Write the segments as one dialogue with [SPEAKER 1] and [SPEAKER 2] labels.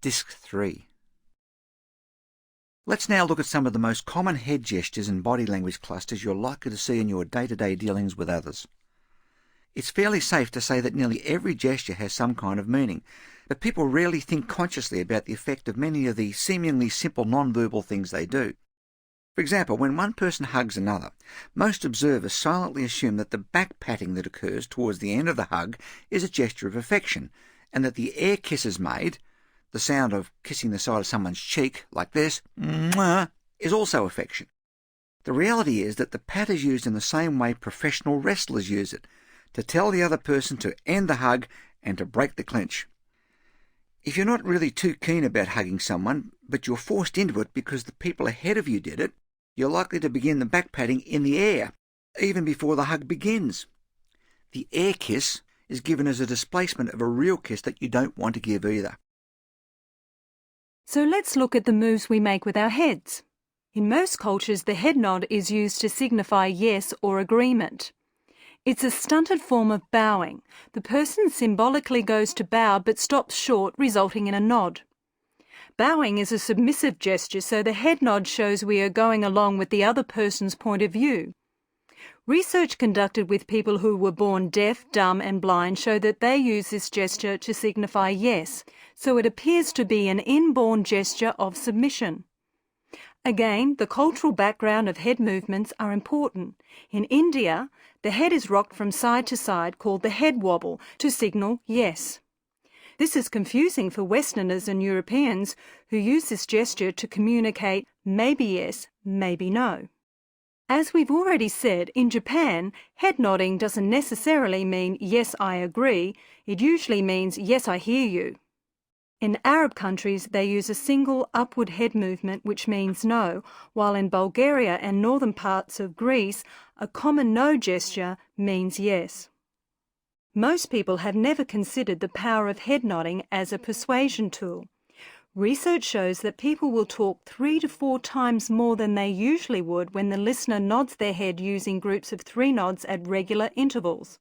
[SPEAKER 1] Disc 3. Let's now look at some of the most common head gestures and body language clusters you're likely to see in your day-to-day dealings with others. It's fairly safe to say that nearly every gesture has some kind of meaning, but people rarely think consciously about the effect of many of the seemingly simple non-verbal things they do. For example, when one person hugs another, most observers silently assume that the back patting that occurs towards the end of the hug is a gesture of affection, and that the air kisses made, the sound of kissing the side of someone's cheek, like this, mwah, is also affection. The reality is that the pat is used in the same way professional wrestlers use it, to tell the other person to end the hug and to break the clinch. If you're not really too keen about hugging someone, but you're forced into it because the people ahead of you did it, you're likely to begin the back patting in the air, even before the hug begins. The air kiss is given as a displacement of a real kiss that you don't want to give either.
[SPEAKER 2] So let's look at the moves we make with our heads. In most cultures, the head nod is used to signify yes or agreement. It's a stunted form of bowing. The person symbolically goes to bow but stops short, resulting in a nod. Bowing is a submissive gesture, so the head nod shows we are going along with the other person's point of view. Research conducted with people who were born deaf, dumb and blind showed that they use this gesture to signify yes, so it appears to be an inborn gesture of submission. Again, the cultural background of head movements are important. In India, the head is rocked from side to side, called the head wobble, to signal yes. This is confusing for Westerners and Europeans who use this gesture to communicate maybe yes, maybe no. As we've already said, in Japan, head nodding doesn't necessarily mean yes, I agree. It usually means yes, I hear you. In Arab countries, they use a single upward head movement which means no, while in Bulgaria and northern parts of Greece, a common no gesture means yes. Most people have never considered the power of head nodding as a persuasion tool. Research shows that people will talk 3 to 4 times more than they usually would when the listener nods their head using groups of 3 nods at regular intervals.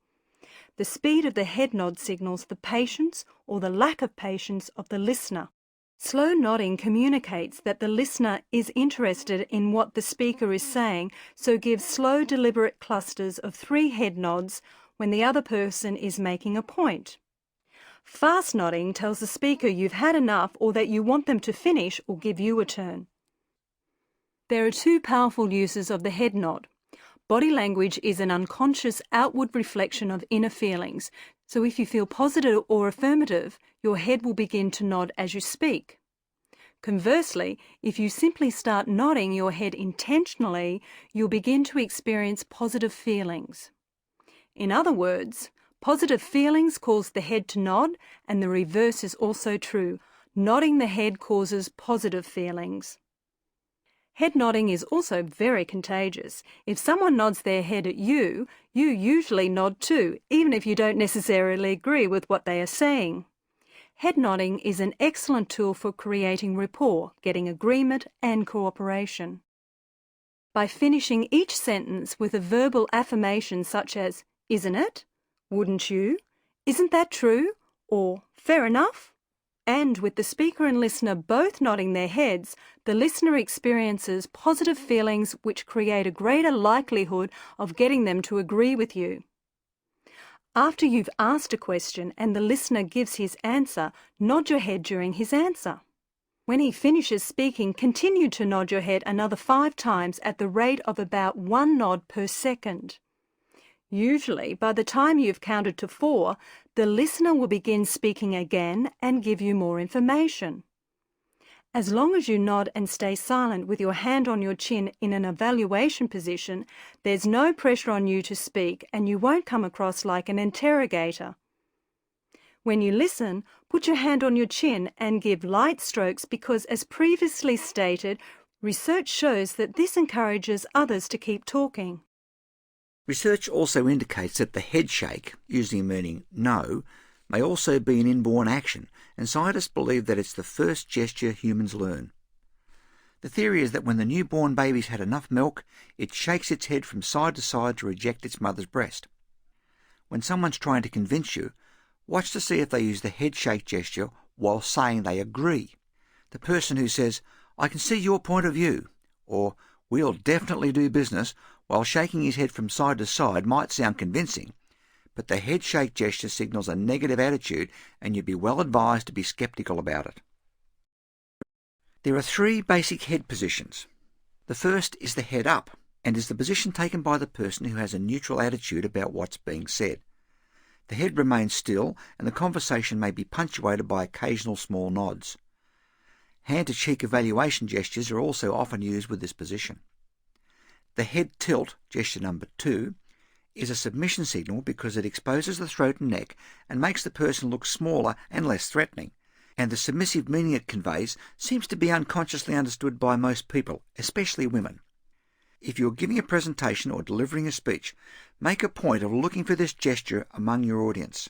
[SPEAKER 2] The speed of the head nod signals the patience or the lack of patience of the listener. Slow nodding communicates that the listener is interested in what the speaker is saying, so give slow, deliberate clusters of 3 head nods when the other person is making a point. Fast nodding tells the speaker you've had enough or that you want them to finish or give you a turn. There are 2 powerful uses of the head nod. Body language is an unconscious outward reflection of inner feelings, so if you feel positive or affirmative, your head will begin to nod as you speak. Conversely, if you simply start nodding your head intentionally, you'll begin to experience positive feelings. In other words, positive feelings cause the head to nod, and the reverse is also true. Nodding the head causes positive feelings. Head nodding is also very contagious. If someone nods their head at you, you usually nod too, even if you don't necessarily agree with what they are saying. Head nodding is an excellent tool for creating rapport, getting agreement and cooperation. By finishing each sentence with a verbal affirmation such as, "Isn't it?" "Wouldn't you?" "Isn't that true?" or "Fair enough?" and with the speaker and listener both nodding their heads, the listener experiences positive feelings which create a greater likelihood of getting them to agree with you. After you've asked a question and the listener gives his answer, nod your head during his answer. When he finishes speaking, continue to nod your head another 5 times at the rate of about 1 nod per second. Usually, by the time you've counted to 4, the listener will begin speaking again and give you more information. As long as you nod and stay silent with your hand on your chin in an evaluation position, there's no pressure on you to speak and you won't come across like an interrogator. When you listen, put your hand on your chin and give light strokes because, as previously stated, research shows that this encourages others to keep talking.
[SPEAKER 1] Research also indicates that the head shake, usually meaning no, may also be an inborn action, and scientists believe that it's the first gesture humans learn. The theory is that when the newborn baby's had enough milk, it shakes its head from side to side to reject its mother's breast. When someone's trying to convince you, watch to see if they use the head shake gesture while saying they agree. The person who says, "I can see your point of view," or "we'll definitely do business," while shaking his head from side to side might sound convincing, but the head shake gesture signals a negative attitude, and you'd be well advised to be sceptical about it. There are 3 basic head positions. The first is the head up, and is the position taken by the person who has a neutral attitude about what's being said. The head remains still, and the conversation may be punctuated by occasional small nods. Hand-to-cheek evaluation gestures are also often used with this position. The head tilt, gesture number 2, is a submission signal because it exposes the throat and neck and makes the person look smaller and less threatening, and the submissive meaning it conveys seems to be unconsciously understood by most people, especially women. If you're giving a presentation or delivering a speech, make a point of looking for this gesture among your audience.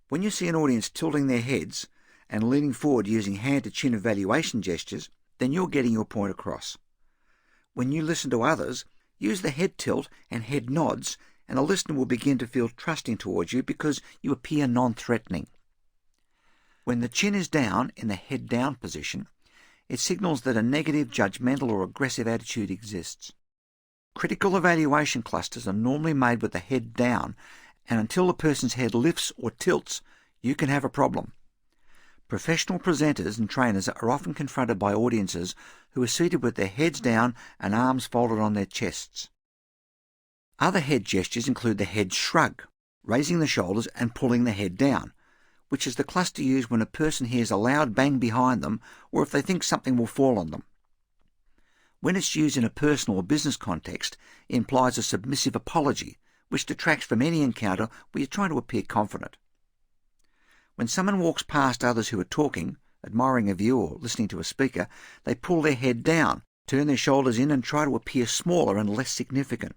[SPEAKER 1] When you see an audience tilting their heads and leaning forward using hand-to-chin evaluation gestures, then you're getting your point across. When you listen to others, use the head tilt and head nods, and the listener will begin to feel trusting towards you because you appear non-threatening. When the chin is down in the head down position, it signals that a negative, judgmental or aggressive attitude exists. Critical evaluation clusters are normally made with the head down, and until the person's head lifts or tilts, you can have a problem. Professional presenters and trainers are often confronted by audiences who are seated with their heads down and arms folded on their chests. Other head gestures include the head shrug, raising the shoulders and pulling the head down, which is the cluster used when a person hears a loud bang behind them or if they think something will fall on them. When it's used in a personal or business context, it implies a submissive apology, which detracts from any encounter where you're trying to appear confident. When someone walks past others who are talking, admiring a view or listening to a speaker, they pull their head down, turn their shoulders in and try to appear smaller and less significant.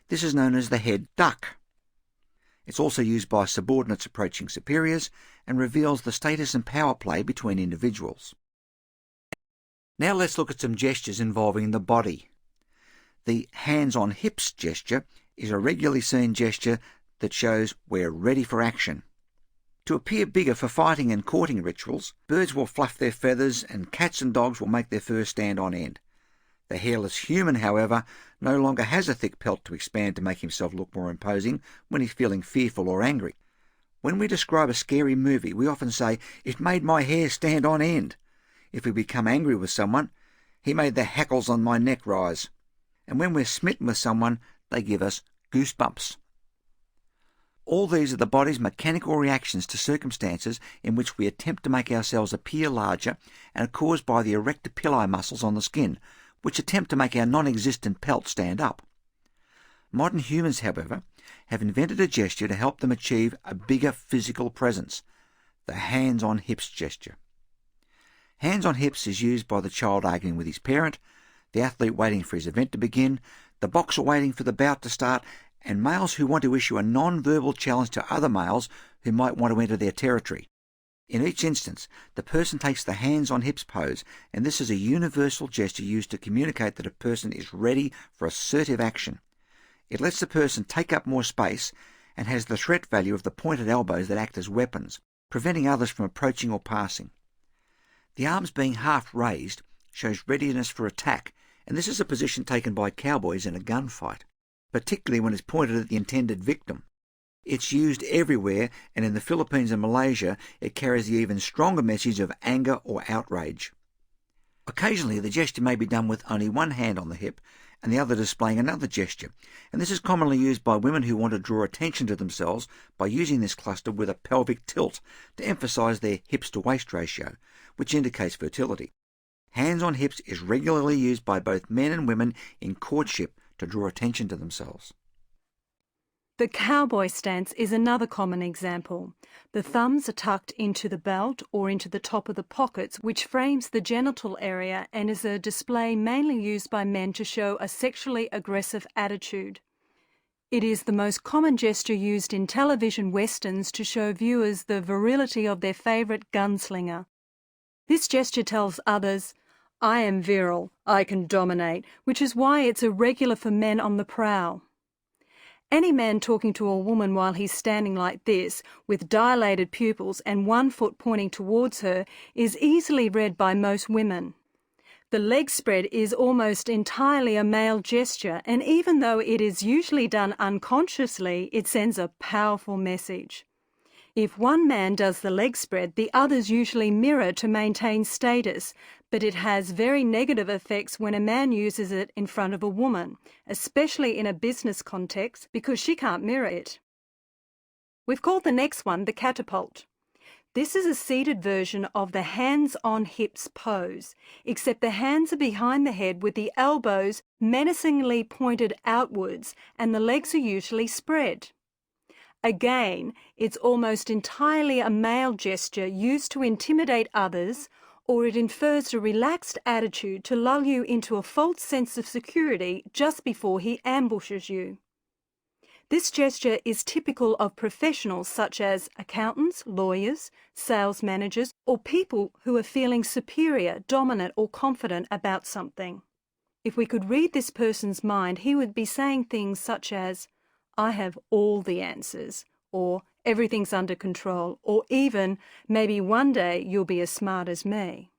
[SPEAKER 1] This is known as the head duck. It's also used by subordinates approaching superiors and reveals the status and power play between individuals. Now let's look at some gestures involving the body. The hands on hips gesture is a regularly seen gesture that shows we're ready for action. To appear bigger for fighting and courting rituals, birds will fluff their feathers and cats and dogs will make their fur stand on end. The hairless human, however, no longer has a thick pelt to expand to make himself look more imposing when he's feeling fearful or angry. When we describe a scary movie, we often say, "It made my hair stand on end." If we become angry with someone, "He made the hackles on my neck rise." And when we're smitten with someone, they give us goosebumps. All these are the body's mechanical reactions to circumstances in which we attempt to make ourselves appear larger and are caused by the erector pili muscles on the skin, which attempt to make our non-existent pelt stand up. Modern humans, however, have invented a gesture to help them achieve a bigger physical presence, the hands-on hips gesture. Hands on hips is used by the child arguing with his parent, the athlete waiting for his event to begin, the boxer waiting for the bout to start, and males who want to issue a non-verbal challenge to other males who might want to enter their territory. In each instance, the person takes the hands-on hips pose, and this is a universal gesture used to communicate that a person is ready for assertive action. It lets the person take up more space and has the threat value of the pointed elbows that act as weapons, preventing others from approaching or passing. The arms being half raised shows readiness for attack, and this is a position taken by cowboys in a gunfight, particularly when it's pointed at the intended victim. It's used everywhere, and in the Philippines and Malaysia, it carries the even stronger message of anger or outrage. Occasionally, the gesture may be done with only one hand on the hip and the other displaying another gesture, and this is commonly used by women who want to draw attention to themselves by using this cluster with a pelvic tilt to emphasize their hips-to-waist ratio, which indicates fertility. Hands on hips is regularly used by both men and women in courtship to draw attention to themselves.
[SPEAKER 2] The cowboy stance is another common example. The thumbs are tucked into the belt or into the top of the pockets, which frames the genital area and is a display mainly used by men to show a sexually aggressive attitude. It is the most common gesture used in television westerns to show viewers the virility of their favourite gunslinger. This gesture tells others, "I am virile, I can dominate," which is why it's irregular for men on the prowl. Any man talking to a woman while he's standing like this, with dilated pupils and one foot pointing towards her, is easily read by most women. The leg spread is almost entirely a male gesture, and even though it is usually done unconsciously, it sends a powerful message. If one man does the leg spread, the others usually mirror to maintain status, but it has very negative effects when a man uses it in front of a woman, especially in a business context, because she can't mirror it. We've called the next one the catapult. This is a seated version of the hands-on-hips pose, except the hands are behind the head with the elbows menacingly pointed outwards and the legs are usually spread. Again, it's almost entirely a male gesture used to intimidate others, or it infers a relaxed attitude to lull you into a false sense of security just before he ambushes you. This gesture is typical of professionals such as accountants, lawyers, sales managers, or people who are feeling superior, dominant, or confident about something. If we could read this person's mind, he would be saying things such as, "I have all the answers," or "everything's under control," or even, "maybe one day you'll be as smart as me."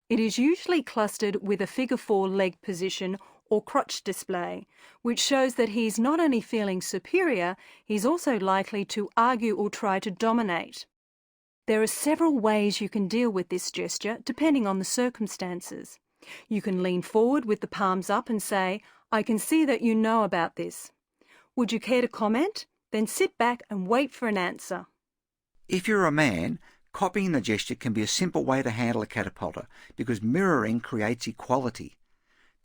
[SPEAKER 2] It is usually clustered with a figure-4 leg position or crotch display, which shows that he's not only feeling superior, he's also likely to argue or try to dominate. There are several ways you can deal with this gesture, depending on the circumstances. You can lean forward with the palms up and say, "I can see that you know about this. Would you care to comment?" Then sit back and wait for an answer.
[SPEAKER 1] If you're a man, copying the gesture can be a simple way to handle a catapulter because mirroring creates equality.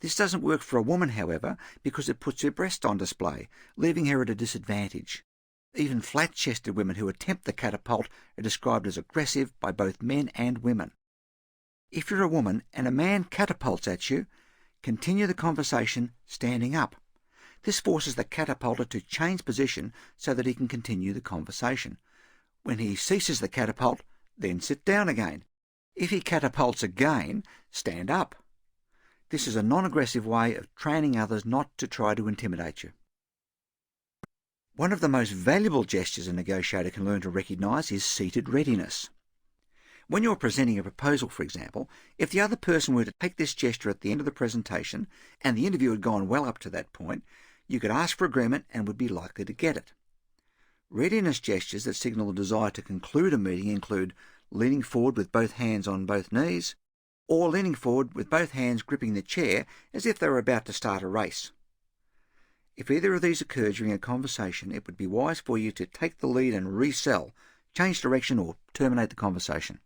[SPEAKER 1] This doesn't work for a woman, however, because it puts her breast on display, leaving her at a disadvantage. Even flat-chested women who attempt the catapult are described as aggressive by both men and women. If you're a woman and a man catapults at you, continue the conversation standing up. This forces the catapulter to change position so that he can continue the conversation. When he ceases the catapult, then sit down again. If he catapults again, stand up. This is a non-aggressive way of training others not to try to intimidate you. One of the most valuable gestures a negotiator can learn to recognise is seated readiness. When you're presenting a proposal, for example, if the other person were to take this gesture at the end of the presentation and the interview had gone well up to that point, you could ask for agreement and would be likely to get it. Readiness gestures that signal a desire to conclude a meeting include leaning forward with both hands on both knees, or leaning forward with both hands gripping the chair as if they were about to start a race. If either of these occur during a conversation, it would be wise for you to take the lead and resell, change direction, or terminate the conversation.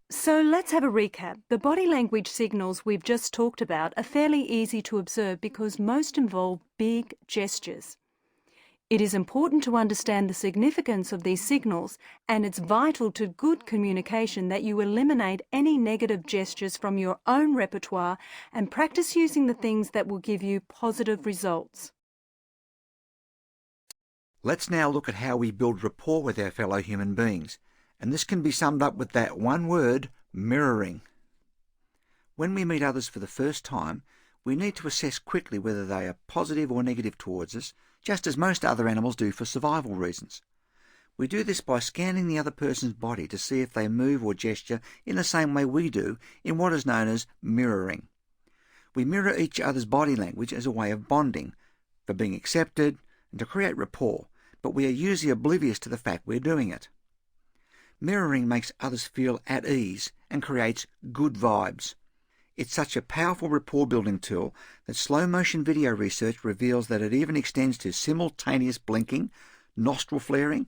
[SPEAKER 2] So let's have a recap. The body language signals we've just talked about are fairly easy to observe because most involve big gestures. It is important to understand the significance of these signals, and it's vital to good communication that you eliminate any negative gestures from your own repertoire and practice using the things that will give you positive results.
[SPEAKER 1] Let's now look at how we build rapport with our fellow human beings, and this can be summed up with that one word, mirroring. When we meet others for the first time, we need to assess quickly whether they are positive or negative towards us, just as most other animals do for survival reasons. We do this by scanning the other person's body to see if they move or gesture in the same way we do in what is known as mirroring. We mirror each other's body language as a way of bonding, for being accepted, and to create rapport, but we are usually oblivious to the fact we're doing it. Mirroring makes others feel at ease and creates good vibes. It's such a powerful rapport-building tool that slow-motion video research reveals that it even extends to simultaneous blinking, nostril flaring,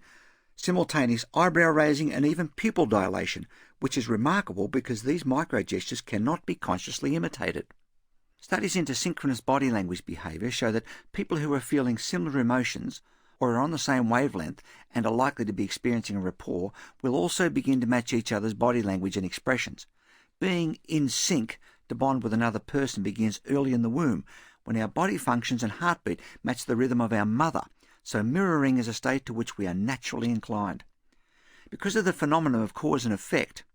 [SPEAKER 1] simultaneous eyebrow raising, and even pupil dilation, which is remarkable because these micro-gestures cannot be consciously imitated. Studies into synchronous body language behaviour show that people who are feeling similar emotions or are on the same wavelength and are likely to be experiencing a rapport will also begin to match each other's body language and expressions. Being in sync to bond with another person begins early in the womb, when our body functions and heartbeat match the rhythm of our mother, so mirroring is a state to which we are naturally inclined. Because of the phenomenon of cause and effect,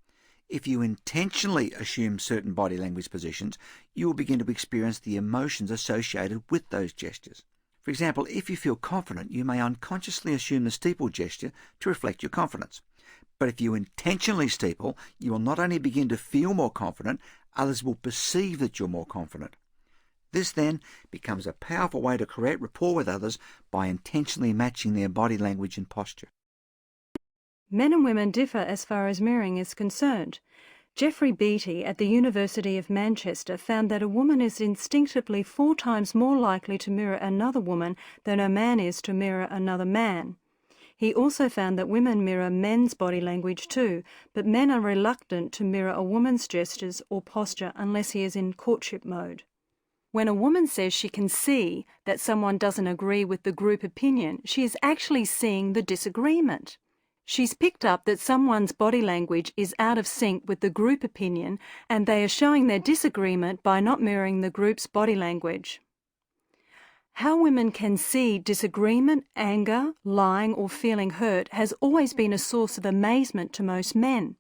[SPEAKER 1] if you intentionally assume certain body language positions, you will begin to experience the emotions associated with those gestures. For example, if you feel confident, you may unconsciously assume the steeple gesture to reflect your confidence. But if you intentionally steeple, you will not only begin to feel more confident, others will perceive that you're more confident. This then becomes a powerful way to create rapport with others by intentionally matching their body language and posture.
[SPEAKER 2] Men and women differ as far as mirroring is concerned. Geoffrey Beattie at the University of Manchester found that a woman is instinctively 4 times more likely to mirror another woman than a man is to mirror another man. He also found that women mirror men's body language too, but men are reluctant to mirror a woman's gestures or posture unless he is in courtship mode. When a woman says she can see that someone doesn't agree with the group opinion, she is actually seeing the disagreement. She's picked up that someone's body language is out of sync with the group opinion, and they are showing their disagreement by not mirroring the group's body language. How women can see disagreement, anger, lying, or feeling hurt has always been a source of amazement to most men.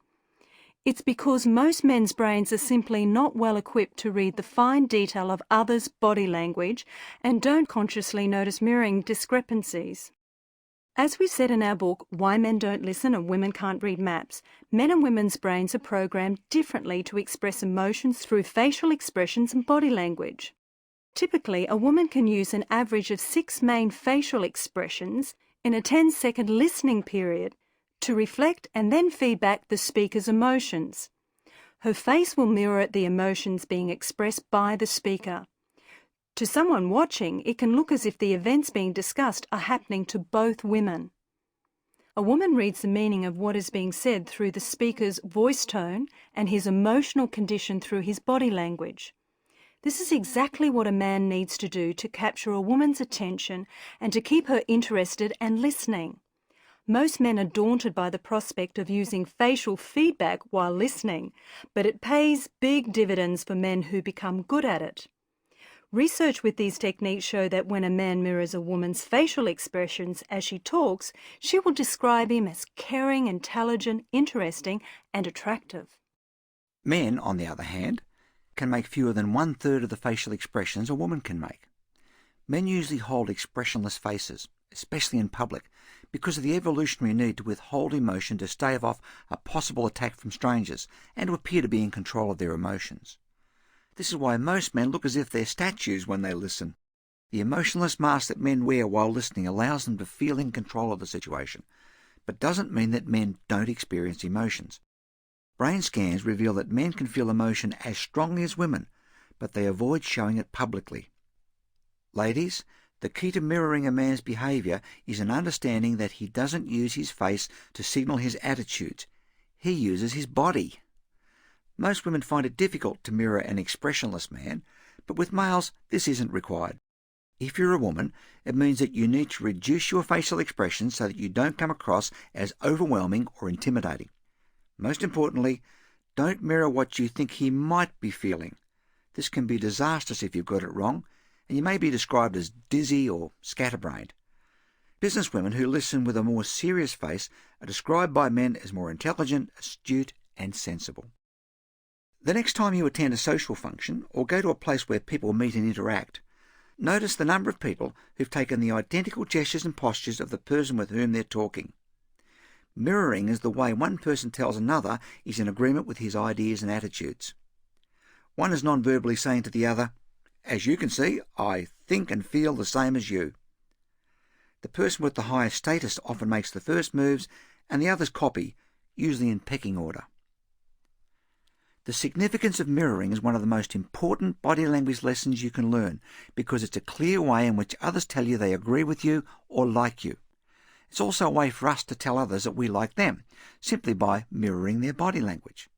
[SPEAKER 2] It's because most men's brains are simply not well equipped to read the fine detail of others' body language and don't consciously notice mirroring discrepancies. As we said in our book, Why Men Don't Listen and Women Can't Read Maps, men and women's brains are programmed differently to express emotions through facial expressions and body language. Typically, a woman can use an average of 6 main facial expressions in a 10-second listening period to reflect and then feedback the speaker's emotions. Her face will mirror the emotions being expressed by the speaker. To someone watching, it can look as if the events being discussed are happening to both women. A woman reads the meaning of what is being said through the speaker's voice tone and his emotional condition through his body language. This is exactly what a man needs to do to capture a woman's attention and to keep her interested and listening. Most men are daunted by the prospect of using facial feedback while listening, but it pays big dividends for men who become good at it. Research with these techniques show that when a man mirrors a woman's facial expressions as she talks, she will describe him as caring, intelligent, interesting, and attractive.
[SPEAKER 1] Men, on the other hand, can make fewer than 1/3 of the facial expressions a woman can make. Men usually hold expressionless faces, especially in public, because of the evolutionary need to withhold emotion to stave off a possible attack from strangers and to appear to be in control of their emotions. This is why most men look as if they're statues when they listen. The emotionless mask that men wear while listening allows them to feel in control of the situation, but doesn't mean that men don't experience emotions. Brain scans reveal that men can feel emotion as strongly as women, but they avoid showing it publicly. Ladies, the key to mirroring a man's behaviour is an understanding that he doesn't use his face to signal his attitudes. He uses his body. Most women find it difficult to mirror an expressionless man, but with males this isn't required. If you're a woman, it means that you need to reduce your facial expressions so that you don't come across as overwhelming or intimidating. Most importantly, don't mirror what you think he might be feeling. This can be disastrous if you've got it wrong, and you may be described as dizzy or scatterbrained. Businesswomen who listen with a more serious face are described by men as more intelligent, astute, and sensible. The next time you attend a social function or go to a place where people meet and interact, notice the number of people who've taken the identical gestures and postures of the person with whom they're talking. Mirroring is the way one person tells another is in agreement with his ideas and attitudes. One is non-verbally saying to the other, "As you can see, I think and feel the same as you." The person with the highest status often makes the first moves and the others copy, usually in pecking order. The significance of mirroring is one of the most important body language lessons you can learn because it's a clear way in which others tell you they agree with you or like you. It's also a way for us to tell others that we like them, simply by mirroring their body language.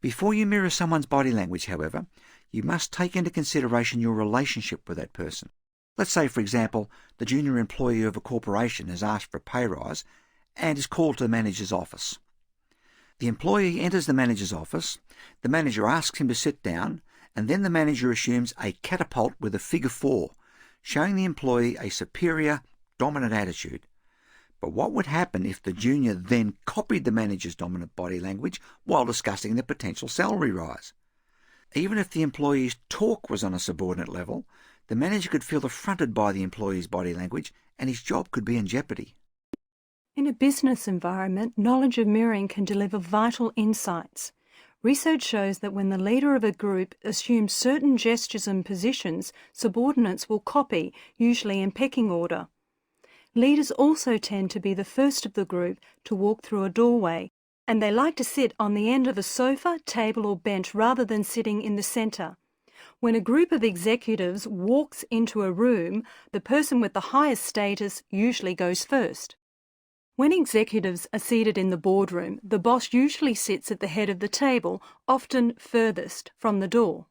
[SPEAKER 1] Before you mirror someone's body language, however, you must take into consideration your relationship with that person. Let's say, for example, the junior employee of a corporation has asked for a pay rise and is called to the manager's office. The employee enters the manager's office, the manager asks him to sit down, and then the manager assumes a catapult with a figure 4, showing the employee a superior, dominant attitude. But what would happen if the junior then copied the manager's dominant body language while discussing the potential salary rise? Even if the employee's talk was on a subordinate level, The manager could feel affronted by the employee's body language, and his job could be in jeopardy.
[SPEAKER 2] In a business environment, knowledge of mirroring can deliver vital insights. Research shows that when the leader of a group assumes certain gestures and positions, subordinates will copy, usually in pecking order. Leaders also tend to be the first of the group to walk through a doorway, and they like to sit on the end of a sofa, table or bench rather than sitting in the centre. When a group of executives walks into a room, the person with the highest status usually goes first. When executives are seated in the boardroom, the boss usually sits at the head of the table, often furthest from the door.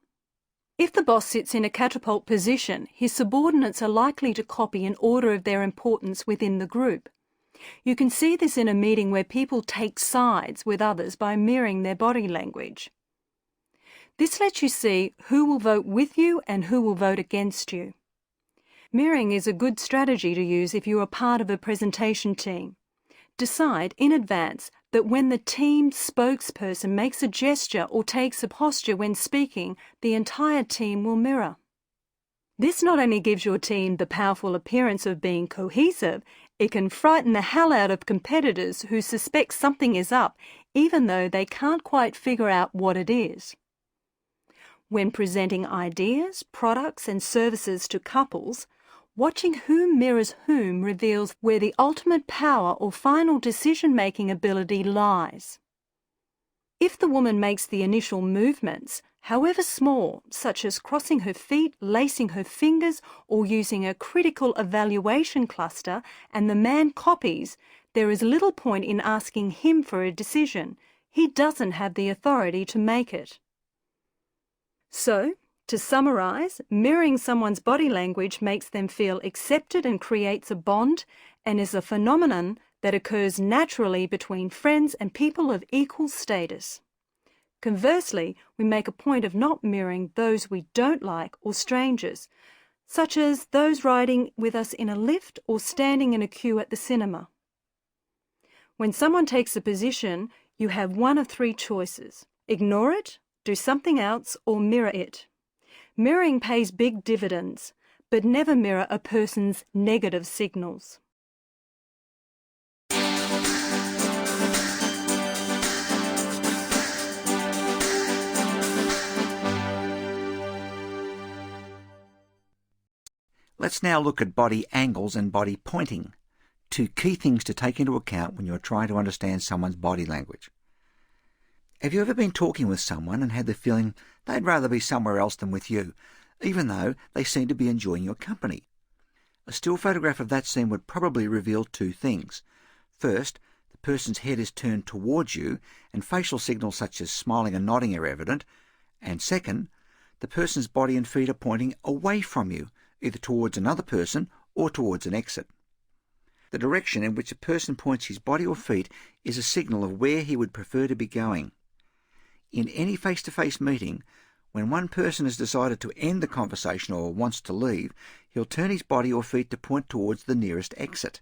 [SPEAKER 2] If the boss sits in a catapult position, his subordinates are likely to copy in order of their importance within the group. You can see this in a meeting where people take sides with others by mirroring their body language. This lets you see who will vote with you and who will vote against you. Mirroring is a good strategy to use if you are part of a presentation team. Decide in advance that when the team spokesperson makes a gesture or takes a posture when speaking, the entire team will mirror. This not only gives your team the powerful appearance of being cohesive, it can frighten the hell out of competitors who suspect something is up, even though they can't quite figure out what it is. When presenting ideas, products and services to couples, watching who mirrors whom reveals where the ultimate power or final decision-making ability lies. If the woman makes the initial movements, however small, such as crossing her feet, lacing her fingers, or using a critical evaluation cluster, and the man copies, there is little point in asking him for a decision. He doesn't have the authority to make it. So, to summarise, mirroring someone's body language makes them feel accepted and creates a bond, and is a phenomenon that occurs naturally between friends and people of equal status. Conversely, we make a point of not mirroring those we don't like or strangers, such as those riding with us in a lift or standing in a queue at the cinema. When someone takes a position, you have one of three choices: ignore it, do something else, or mirror it. Mirroring pays big dividends, but never mirror a person's negative signals.
[SPEAKER 1] Let's now look at body angles and body pointing, two key things to take into account when you're trying to understand someone's body language. Have you ever been talking with someone and had the feeling they'd rather be somewhere else than with you, even though they seem to be enjoying your company? A still photograph of that scene would probably reveal two things. First, the person's head is turned towards you and facial signals such as smiling and nodding are evident. And second, the person's body and feet are pointing away from you, either towards another person or towards an exit. The direction in which a person points his body or feet is a signal of where he would prefer to be going. In any face-to-face meeting, when one person has decided to end the conversation or wants to leave, he'll turn his body or feet to point towards the nearest exit.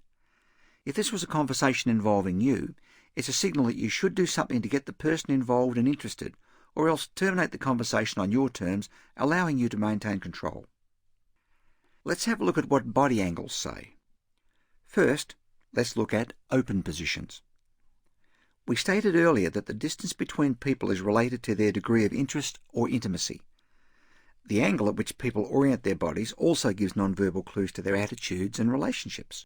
[SPEAKER 1] If this was a conversation involving you, it's a signal that you should do something to get the person involved and interested, or else terminate the conversation on your terms, allowing you to maintain control. Let's have a look at what body angles say. First, let's look at open positions. We stated earlier that the distance between people is related to their degree of interest or intimacy. The angle at which people orient their bodies also gives nonverbal clues to their attitudes and relationships.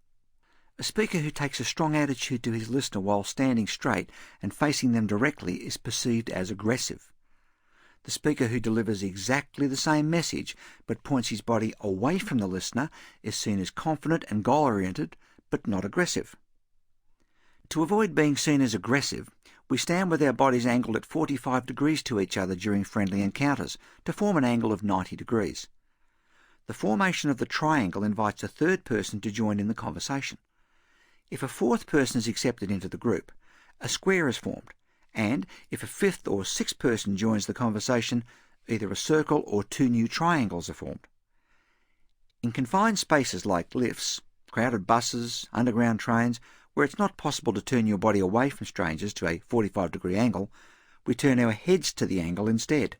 [SPEAKER 1] A speaker who takes a strong attitude to his listener while standing straight and facing them directly is perceived as aggressive. The speaker who delivers exactly the same message but points his body away from the listener is seen as confident and goal-oriented, but not aggressive. To avoid being seen as aggressive, we stand with our bodies angled at 45 degrees to each other during friendly encounters to form an angle of 90 degrees. The formation of the triangle invites a third person to join in the conversation. If a fourth person is accepted into the group, a square is formed, and if a fifth or sixth person joins the conversation, either a circle or two new triangles are formed. In confined spaces like lifts, crowded buses, underground trains, where it's not possible to turn your body away from strangers to a 45-degree angle, we turn our heads to the angle instead.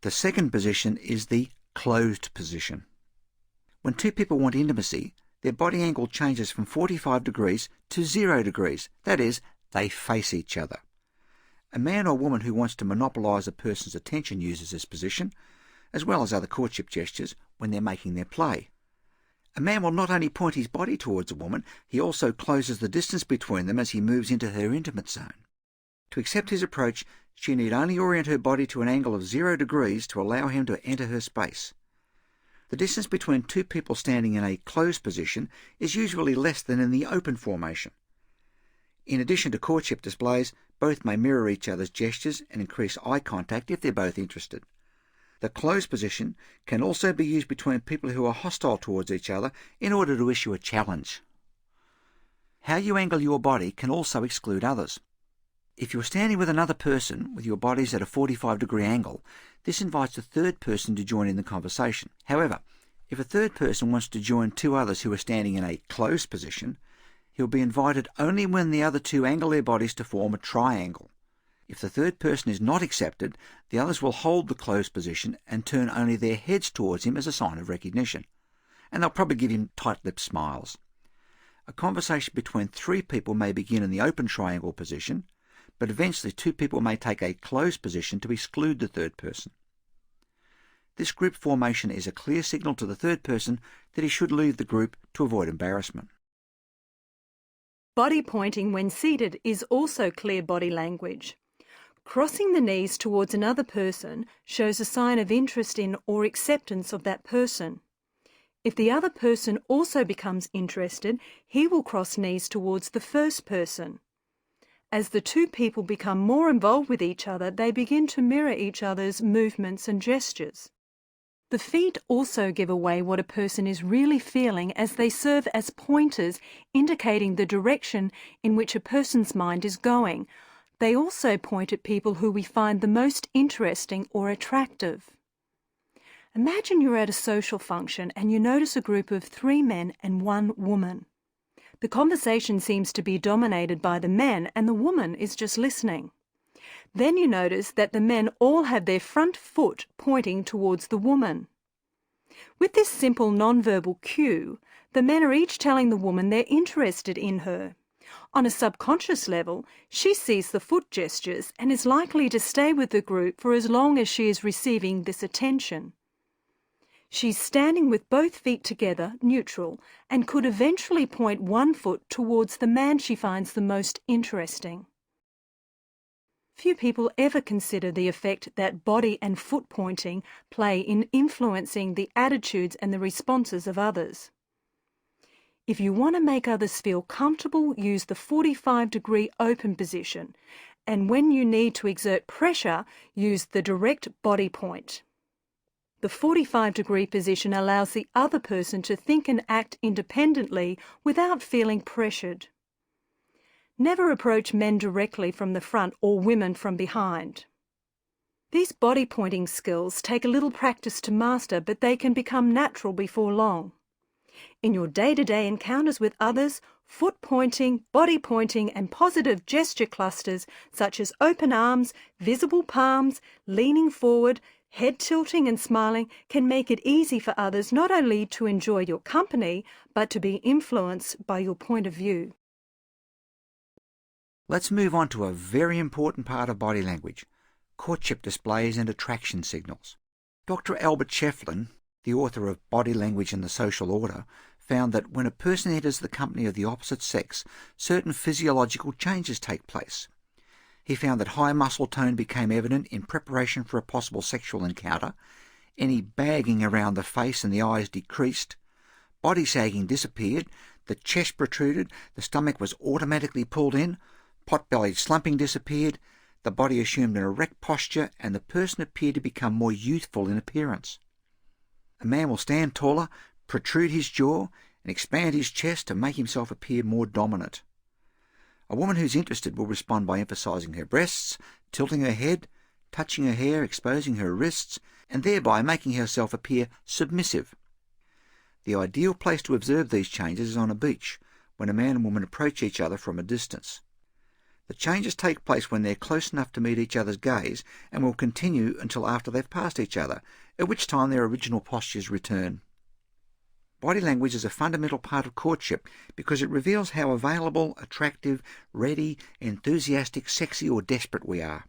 [SPEAKER 1] The second position is the closed position. When two people want intimacy, their body angle changes from 45 degrees to 0 degrees. That is, they face each other. A man or woman who wants to monopolise a person's attention uses this position, as well as other courtship gestures, when they're making their play. A man will not only point his body towards a woman, he also closes the distance between them as he moves into her intimate zone. To accept his approach, she need only orient her body to an angle of 0 degrees to allow him to enter her space. The distance between two people standing in a closed position is usually less than in the open formation. In addition to courtship displays, both may mirror each other's gestures and increase eye contact if they're both interested. The closed position can also be used between people who are hostile towards each other in order to issue a challenge. How you angle your body can also exclude others. If you're standing with another person with your bodies at a 45-degree angle, this invites a third person to join in the conversation. However, if a third person wants to join two others who are standing in a closed position, he'll be invited only when the other two angle their bodies to form a triangle. If the third person is not accepted, the others will hold the closed position and turn only their heads towards him as a sign of recognition. And they'll probably give him tight-lipped smiles. A conversation between three people may begin in the open triangle position, but eventually two people may take a closed position to exclude the third person. This group formation is a clear signal to the third person that he should leave the group to avoid embarrassment.
[SPEAKER 2] Body pointing when seated is also clear body language. Crossing the knees towards another person shows a sign of interest in or acceptance of that person. If the other person also becomes interested, he will cross knees towards the first person. As the two people become more involved with each other, they begin to mirror each other's movements and gestures. The feet also give away what a person is really feeling as they serve as pointers indicating the direction in which a person's mind is going. They also point at people who we find the most interesting or attractive. Imagine you're at a social function and you notice a group of 3 men and 1 woman. The conversation seems to be dominated by the men and the woman is just listening. Then you notice that the men all have their front foot pointing towards the woman. With this simple nonverbal cue, the men are each telling the woman they're interested in her. On a subconscious level, she sees the foot gestures and is likely to stay with the group for as long as she is receiving this attention. She's standing with both feet together, neutral, and could eventually point one foot towards the man she finds the most interesting. Few people ever consider the effect that body and foot pointing play in influencing the attitudes and the responses of others. If you want to make others feel comfortable, use the 45-degree open position, and when you need to exert pressure, use the direct body point. The 45-degree position allows the other person to think and act independently without feeling pressured. Never approach men directly from the front or women from behind. These body pointing skills take a little practice to master, but they can become natural before long. In your day-to-day encounters with others, foot pointing, body pointing and positive gesture clusters such as open arms, visible palms, leaning forward, head tilting and smiling can make it easy for others not only to enjoy your company, but to be influenced by your point of view.
[SPEAKER 1] Let's move on to a very important part of body language, courtship displays and attraction signals. Dr. Albert Shefflin, the author of Body Language and the Social Order, found that when a person enters the company of the opposite sex, certain physiological changes take place. He found that high muscle tone became evident in preparation for a possible sexual encounter, any bagging around the face and the eyes decreased, body sagging disappeared, the chest protruded, the stomach was automatically pulled in, pot-bellied slumping disappeared, the body assumed an erect posture, and the person appeared to become more youthful in appearance. A man will stand taller, protrude his jaw, and expand his chest to make himself appear more dominant. A woman who's interested will respond by emphasizing her breasts, tilting her head, touching her hair, exposing her wrists, and thereby making herself appear submissive. The ideal place to observe these changes is on a beach, when a man and woman approach each other from a distance. The changes take place when they're close enough to meet each other's gaze and will continue until after they've passed each other, at which time their original postures return. Body language is a fundamental part of courtship because it reveals how available, attractive, ready, enthusiastic, sexy or desperate we are.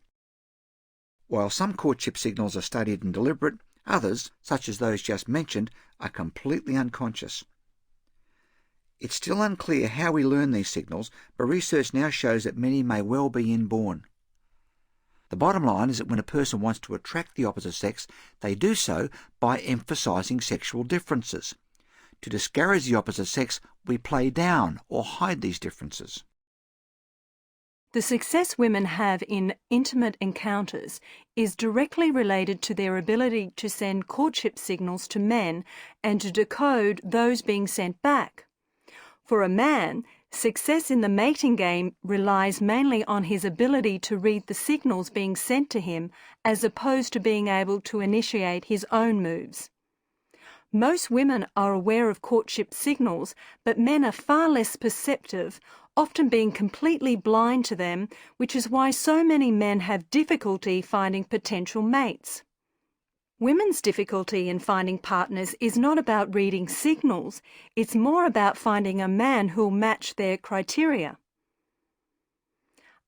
[SPEAKER 1] While some courtship signals are studied and deliberate, others, such as those just mentioned, are completely unconscious. It's still unclear how we learn these signals, but research now shows that many may well be inborn. The bottom line is that when a person wants to attract the opposite sex, they do so by emphasising sexual differences. To discourage the opposite sex, we play down or hide these differences.
[SPEAKER 2] The success women have in intimate encounters is directly related to their ability to send courtship signals to men and to decode those being sent back. For a man, success in the mating game relies mainly on his ability to read the signals being sent to him as opposed to being able to initiate his own moves. Most women are aware of courtship signals, but men are far less perceptive, often being completely blind to them, which is why so many men have difficulty finding potential mates. Women's difficulty in finding partners is not about reading signals, it's more about finding a man who'll match their criteria.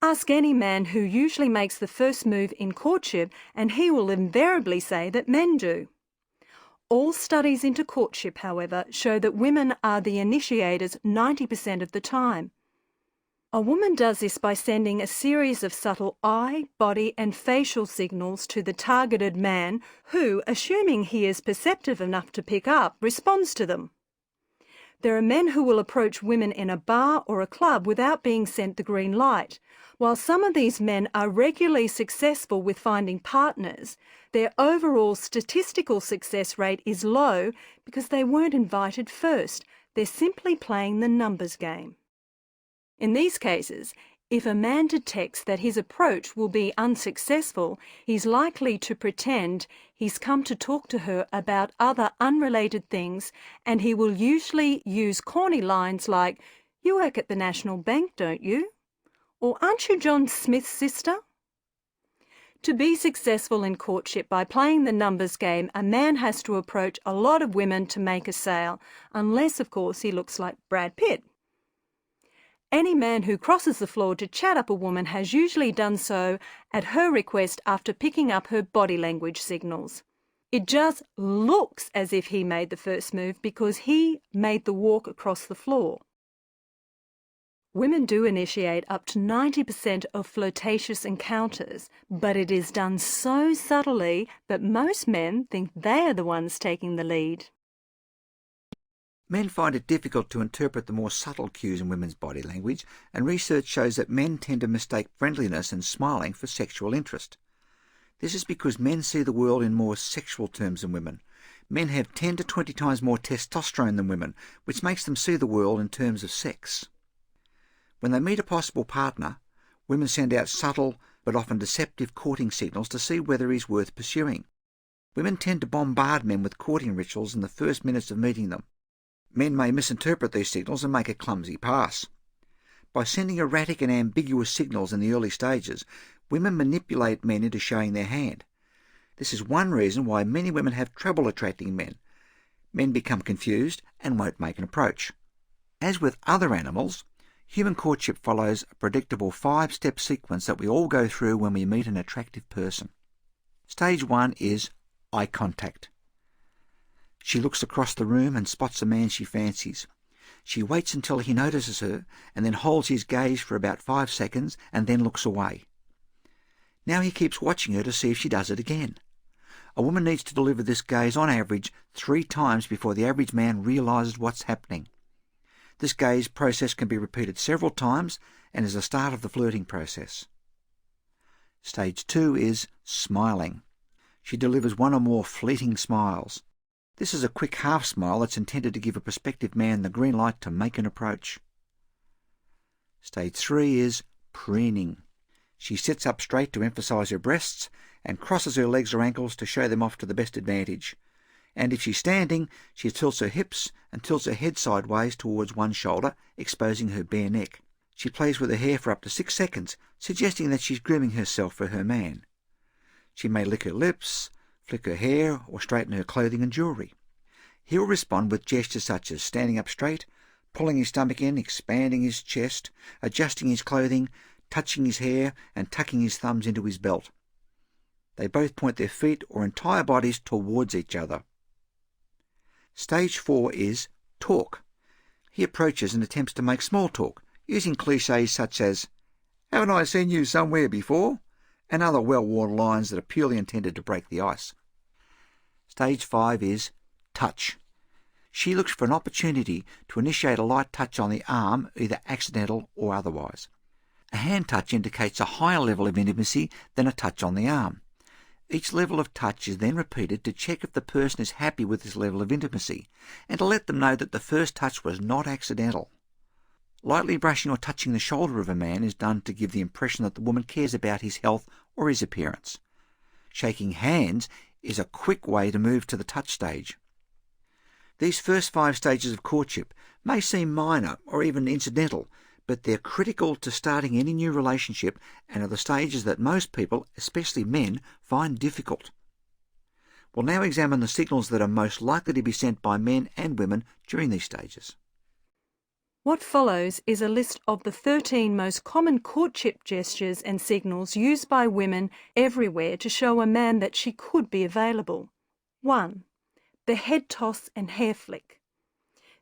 [SPEAKER 2] Ask any man who usually makes the first move in courtship and he will invariably say that men do. All studies into courtship, however, show that women are the initiators 90% of the time. A woman does this by sending a series of subtle eye, body and facial signals to the targeted man who, assuming he is perceptive enough to pick up, responds to them. There are men who will approach women in a bar or a club without being sent the green light. While some of these men are regularly successful with finding partners, their overall statistical success rate is low because they weren't invited first. They're simply playing the numbers game. In these cases, if a man detects that his approach will be unsuccessful, he's likely to pretend he's come to talk to her about other unrelated things, and he will usually use corny lines like, "You work at the National Bank, don't you?" Or, "Aren't you John Smith's sister?" To be successful in courtship by playing the numbers game, a man has to approach a lot of women to make a sale, unless, of course, he looks like Brad Pitt. Any man who crosses the floor to chat up a woman has usually done so at her request after picking up her body language signals. It just looks as if he made the first move because he made the walk across the floor. Women do initiate up to 90% of flirtatious encounters, but it is done so subtly that most men think they are the ones taking the lead.
[SPEAKER 1] Men find it difficult to interpret the more subtle cues in women's body language, and research shows that men tend to mistake friendliness and smiling for sexual interest. This is because men see the world in more sexual terms than women. Men have 10 to 20 times more testosterone than women, which makes them see the world in terms of sex. When they meet a possible partner, women send out subtle but often deceptive courting signals to see whether he's worth pursuing. Women tend to bombard men with courting rituals in the first minutes of meeting them. Men may misinterpret these signals and make a clumsy pass. By sending erratic and ambiguous signals in the early stages, women manipulate men into showing their hand. This is one reason why many women have trouble attracting men. Men become confused and won't make an approach. As with other animals, human courtship follows a predictable 5-step sequence that we all go through when we meet an attractive person. Stage 1 is eye contact. She looks across the room and spots a man she fancies. She waits until he notices her and then holds his gaze for about 5 seconds and then looks away. Now he keeps watching her to see if she does it again. A woman needs to deliver this gaze on average 3 times before the average man realises what's happening. This gaze process can be repeated several times and is the start of the flirting process. Stage 2 is smiling. She delivers 1 or more fleeting smiles. This is a quick half smile that's intended to give a prospective man the green light to make an approach. Stage 3 is preening. She sits up straight to emphasise her breasts and crosses her legs or ankles to show them off to the best advantage. And if she's standing, she tilts her hips and tilts her head sideways towards one shoulder, exposing her bare neck. She plays with her hair for up to 6 seconds, suggesting that she's grooming herself for her man. She may lick her lips, flick her hair, or straighten her clothing and jewellery. He will respond with gestures such as standing up straight, pulling his stomach in, expanding his chest, adjusting his clothing, touching his hair, and tucking his thumbs into his belt. They both point their feet or entire bodies towards each other. Stage 4 is talk. He approaches and attempts to make small talk, using cliches such as, "Haven't I seen you somewhere before?" and other well-worn lines that are purely intended to break the ice. Stage 5 is touch. She looks for an opportunity to initiate a light touch on the arm, either accidental or otherwise. A hand touch indicates a higher level of intimacy than a touch on the arm. Each level of touch is then repeated to check if the person is happy with this level of intimacy, and to let them know that the first touch was not accidental. Lightly brushing or touching the shoulder of a man is done to give the impression that the woman cares about his health or his appearance. Shaking hands is a quick way to move to the touch stage. These first 5 stages of courtship may seem minor or even incidental, but they're critical to starting any new relationship and are the stages that most people, especially men, find difficult. We'll now examine the signals that are most likely to be sent by men and women during these stages.
[SPEAKER 2] What follows is a list of the 13 most common courtship gestures and signals used by women everywhere to show a man that she could be available. 1. The head toss and hair flick.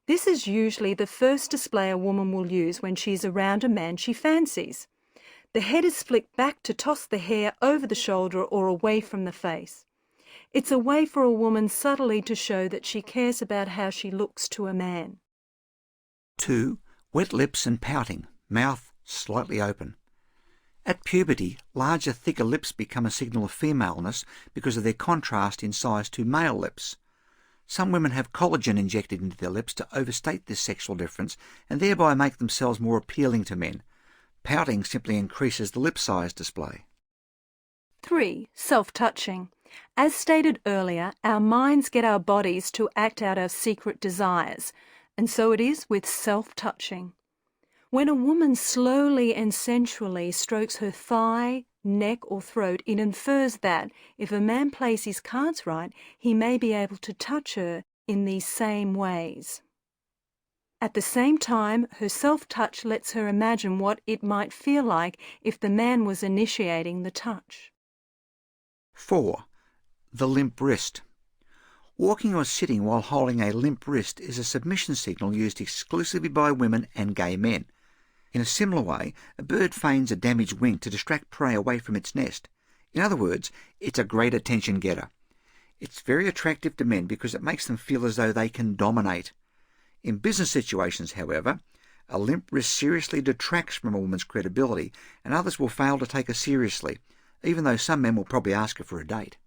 [SPEAKER 2] This is usually the first display a woman will use when she's around a man she fancies. The head is flicked back to toss the hair over the shoulder or away from the face. It's a way for a woman subtly to show that she cares about how she looks to a man.
[SPEAKER 1] 2. Wet lips and pouting, mouth slightly open. At puberty, larger, thicker lips become a signal of femaleness because of their contrast in size to male lips. Some women have collagen injected into their lips to overstate this sexual difference and thereby make themselves more appealing to men. Pouting simply increases the lip size display.
[SPEAKER 2] 3. Self-touching. As stated earlier, our minds get our bodies to act out our secret desires, and so it is with self-touching. When a woman slowly and sensually strokes her thigh, neck or throat, it infers that if a man plays his cards right, he may be able to touch her in these same ways. At the same time, her self-touch lets her imagine what it might feel like if the man was initiating the touch.
[SPEAKER 1] 4. The limp wrist. Walking or sitting while holding a limp wrist is a submission signal used exclusively by women and gay men. In a similar way, a bird feigns a damaged wing to distract prey away from its nest. In other words, it's a great attention getter. It's very attractive to men because it makes them feel as though they can dominate. In business situations, however, a limp wrist seriously detracts from a woman's credibility, and others will fail to take her seriously, even though some men will probably ask her for a date.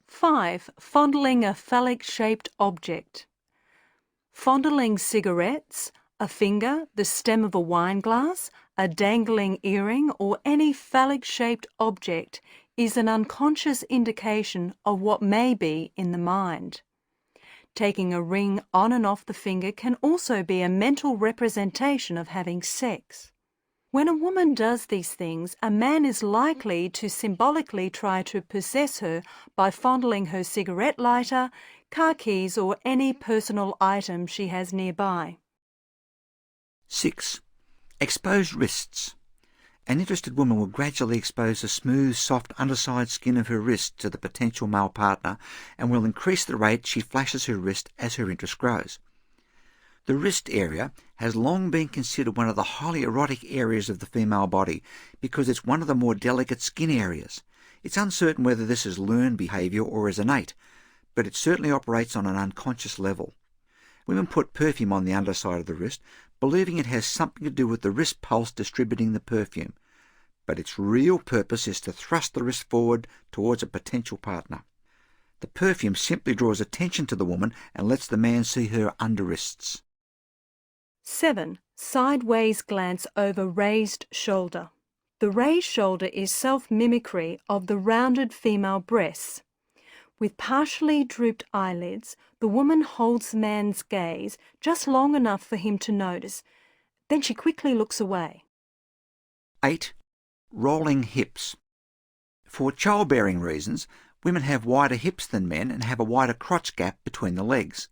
[SPEAKER 2] 5. Fondling a phallic-shaped object. Fondling cigarettes, a finger, the stem of a wine glass, a dangling earring, or any phallic-shaped object is an unconscious indication of what may be in the mind. Taking a ring on and off the finger can also be a mental representation of having sex. When a woman does these things, a man is likely to symbolically try to possess her by fondling her cigarette lighter, car keys, or any personal item she has nearby.
[SPEAKER 1] 6. Exposed wrists. An interested woman will gradually expose the smooth, soft underside skin of her wrist to the potential male partner and will increase the rate she flashes her wrist as her interest grows. The wrist area has long been considered one of the highly erotic areas of the female body because it's one of the more delicate skin areas. It's uncertain whether this is learned behaviour or is innate, but it certainly operates on an unconscious level. Women put perfume on the underside of the wrist, believing it has something to do with the wrist pulse distributing the perfume, but its real purpose is to thrust the wrist forward towards a potential partner. The perfume simply draws attention to the woman and lets the man see her under wrists.
[SPEAKER 2] 7. Sideways glance over raised shoulder. The raised shoulder is self-mimicry of the rounded female breasts. With partially drooped eyelids, the woman holds the man's gaze just long enough for him to notice. Then she quickly looks away.
[SPEAKER 1] 8. Rolling hips. For childbearing reasons, women have wider hips than men and have a wider crotch gap between the legs.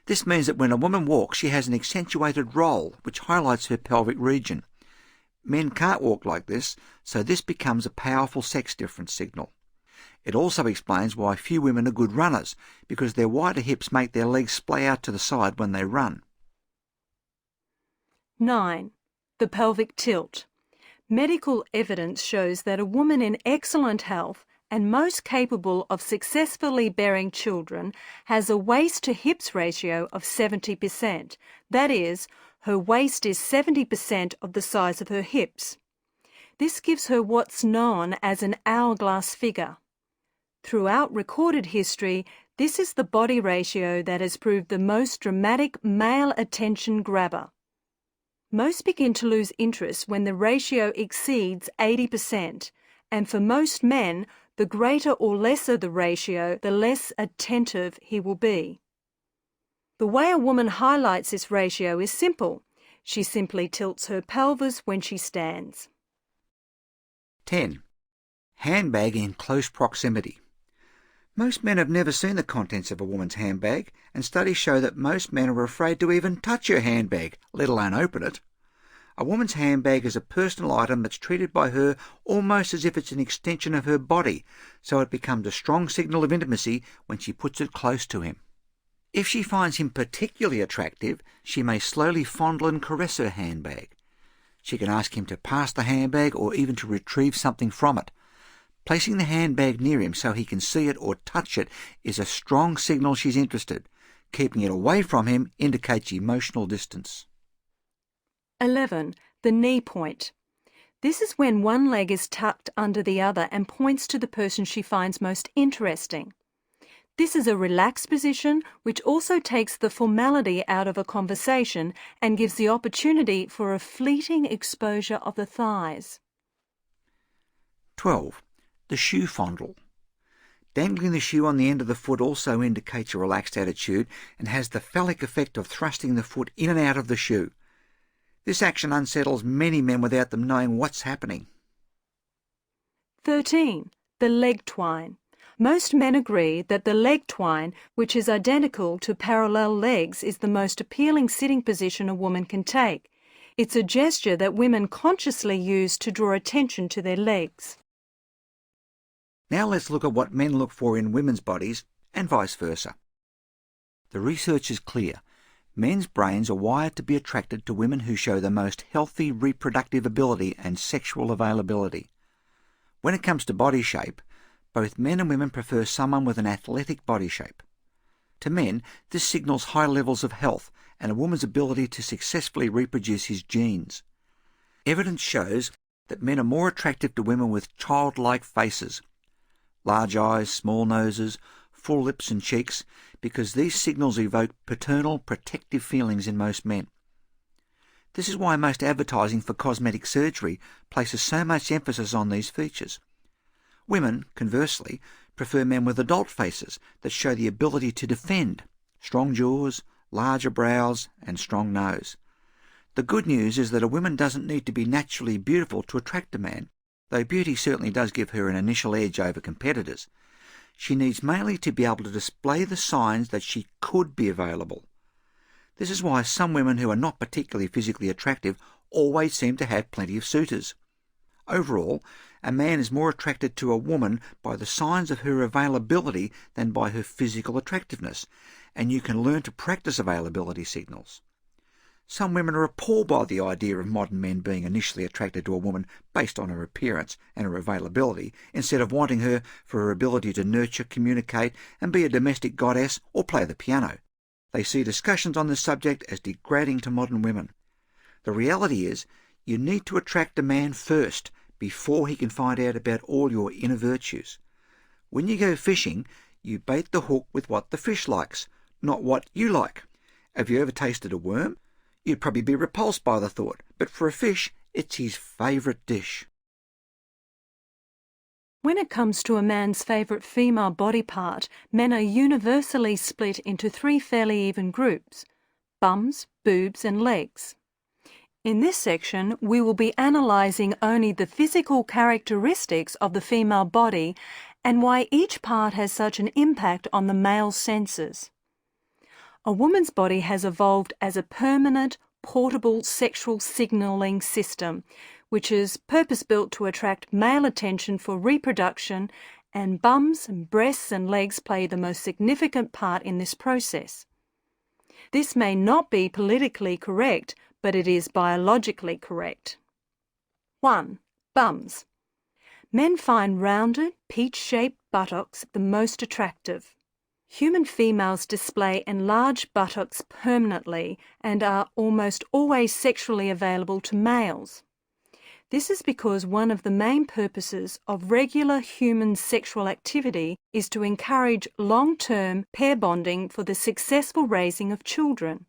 [SPEAKER 1] This means that when a woman walks, she has an accentuated roll, which highlights her pelvic region. Men can't walk like this, so this becomes a powerful sex difference signal. It also explains why few women are good runners, because their wider hips make their legs splay out to the side when they run.
[SPEAKER 2] 9. The pelvic tilt. Medical evidence shows that a woman in excellent health and most capable of successfully bearing children has a waist-to-hips ratio of 70%. That is, her waist is 70% of the size of her hips. This gives her what's known as an hourglass figure. Throughout recorded history, this is the body ratio that has proved the most dramatic male attention grabber. Most begin to lose interest when the ratio exceeds 80%, and for most men, the greater or lesser the ratio, the less attentive he will be. The way a woman highlights this ratio is simple. She simply tilts her pelvis when she stands.
[SPEAKER 1] 10. Handbag in close proximity. Most men have never seen the contents of a woman's handbag, and studies show that most men are afraid to even touch her handbag, let alone open it. A woman's handbag is a personal item that's treated by her almost as if it's an extension of her body, so it becomes a strong signal of intimacy when she puts it close to him. If she finds him particularly attractive, she may slowly fondle and caress her handbag. She can ask him to pass the handbag or even to retrieve something from it. Placing the handbag near him so he can see it or touch it is a strong signal she's interested. Keeping it away from him indicates emotional distance.
[SPEAKER 2] 11. The knee point. This is when one leg is tucked under the other and points to the person she finds most interesting. This is a relaxed position which also takes the formality out of a conversation and gives the opportunity for a fleeting exposure of the thighs.
[SPEAKER 1] 12. The shoe fondle. Dangling the shoe on the end of the foot also indicates a relaxed attitude and has the phallic effect of thrusting the foot in and out of the shoe. This action unsettles many men without them knowing what's happening.
[SPEAKER 2] 13. The leg twine. Most men agree that the leg twine, which is identical to parallel legs, is the most appealing sitting position a woman can take. It's a gesture that women consciously use to draw attention to their legs.
[SPEAKER 1] Now let's look at what men look for in women's bodies and vice versa. The research is clear. Men's brains are wired to be attracted to women who show the most healthy reproductive ability and sexual availability. When it comes to body shape, both men and women prefer someone with an athletic body shape. To men, this signals high levels of health and a woman's ability to successfully reproduce his genes. Evidence shows that men are more attractive to women with childlike faces, large eyes, small noses, full lips and cheeks, because these signals evoke paternal, protective feelings in most men. This is why most advertising for cosmetic surgery places so much emphasis on these features. Women, conversely, prefer men with adult faces that show the ability to defend, strong jaws, larger brows, and strong nose. The good news is that a woman doesn't need to be naturally beautiful to attract a man, though beauty certainly does give her an initial edge over competitors. She needs mainly to be able to display the signs that she could be available. This is why some women who are not particularly physically attractive always seem to have plenty of suitors. Overall, a man is more attracted to a woman by the signs of her availability than by her physical attractiveness, and you can learn to practice availability signals. Some women are appalled by the idea of modern men being initially attracted to a woman based on her appearance and her availability, instead of wanting her for her ability to nurture, communicate, and be a domestic goddess or play the piano. They see discussions on this subject as degrading to modern women. The reality is, you need to attract a man first, before he can find out about all your inner virtues. When you go fishing, you bait the hook with what the fish likes, not what you like. Have you ever tasted a worm? You'd probably be repulsed by the thought, but for a fish, it's his favourite dish.
[SPEAKER 2] When it comes to a man's favourite female body part, men are universally split into 3 fairly even groups: bums, boobs and legs. In this section, we will be analysing only the physical characteristics of the female body and why each part has such an impact on the male senses. A woman's body has evolved as a permanent, portable sexual signalling system, which is purpose-built to attract male attention for reproduction, and bums, breasts and legs play the most significant part in this process. This may not be politically correct, but it is biologically correct. 1. Bums. Men find rounded, peach-shaped buttocks the most attractive. Human females display enlarged buttocks permanently and are almost always sexually available to males. This is because one of the main purposes of regular human sexual activity is to encourage long-term pair bonding for the successful raising of children.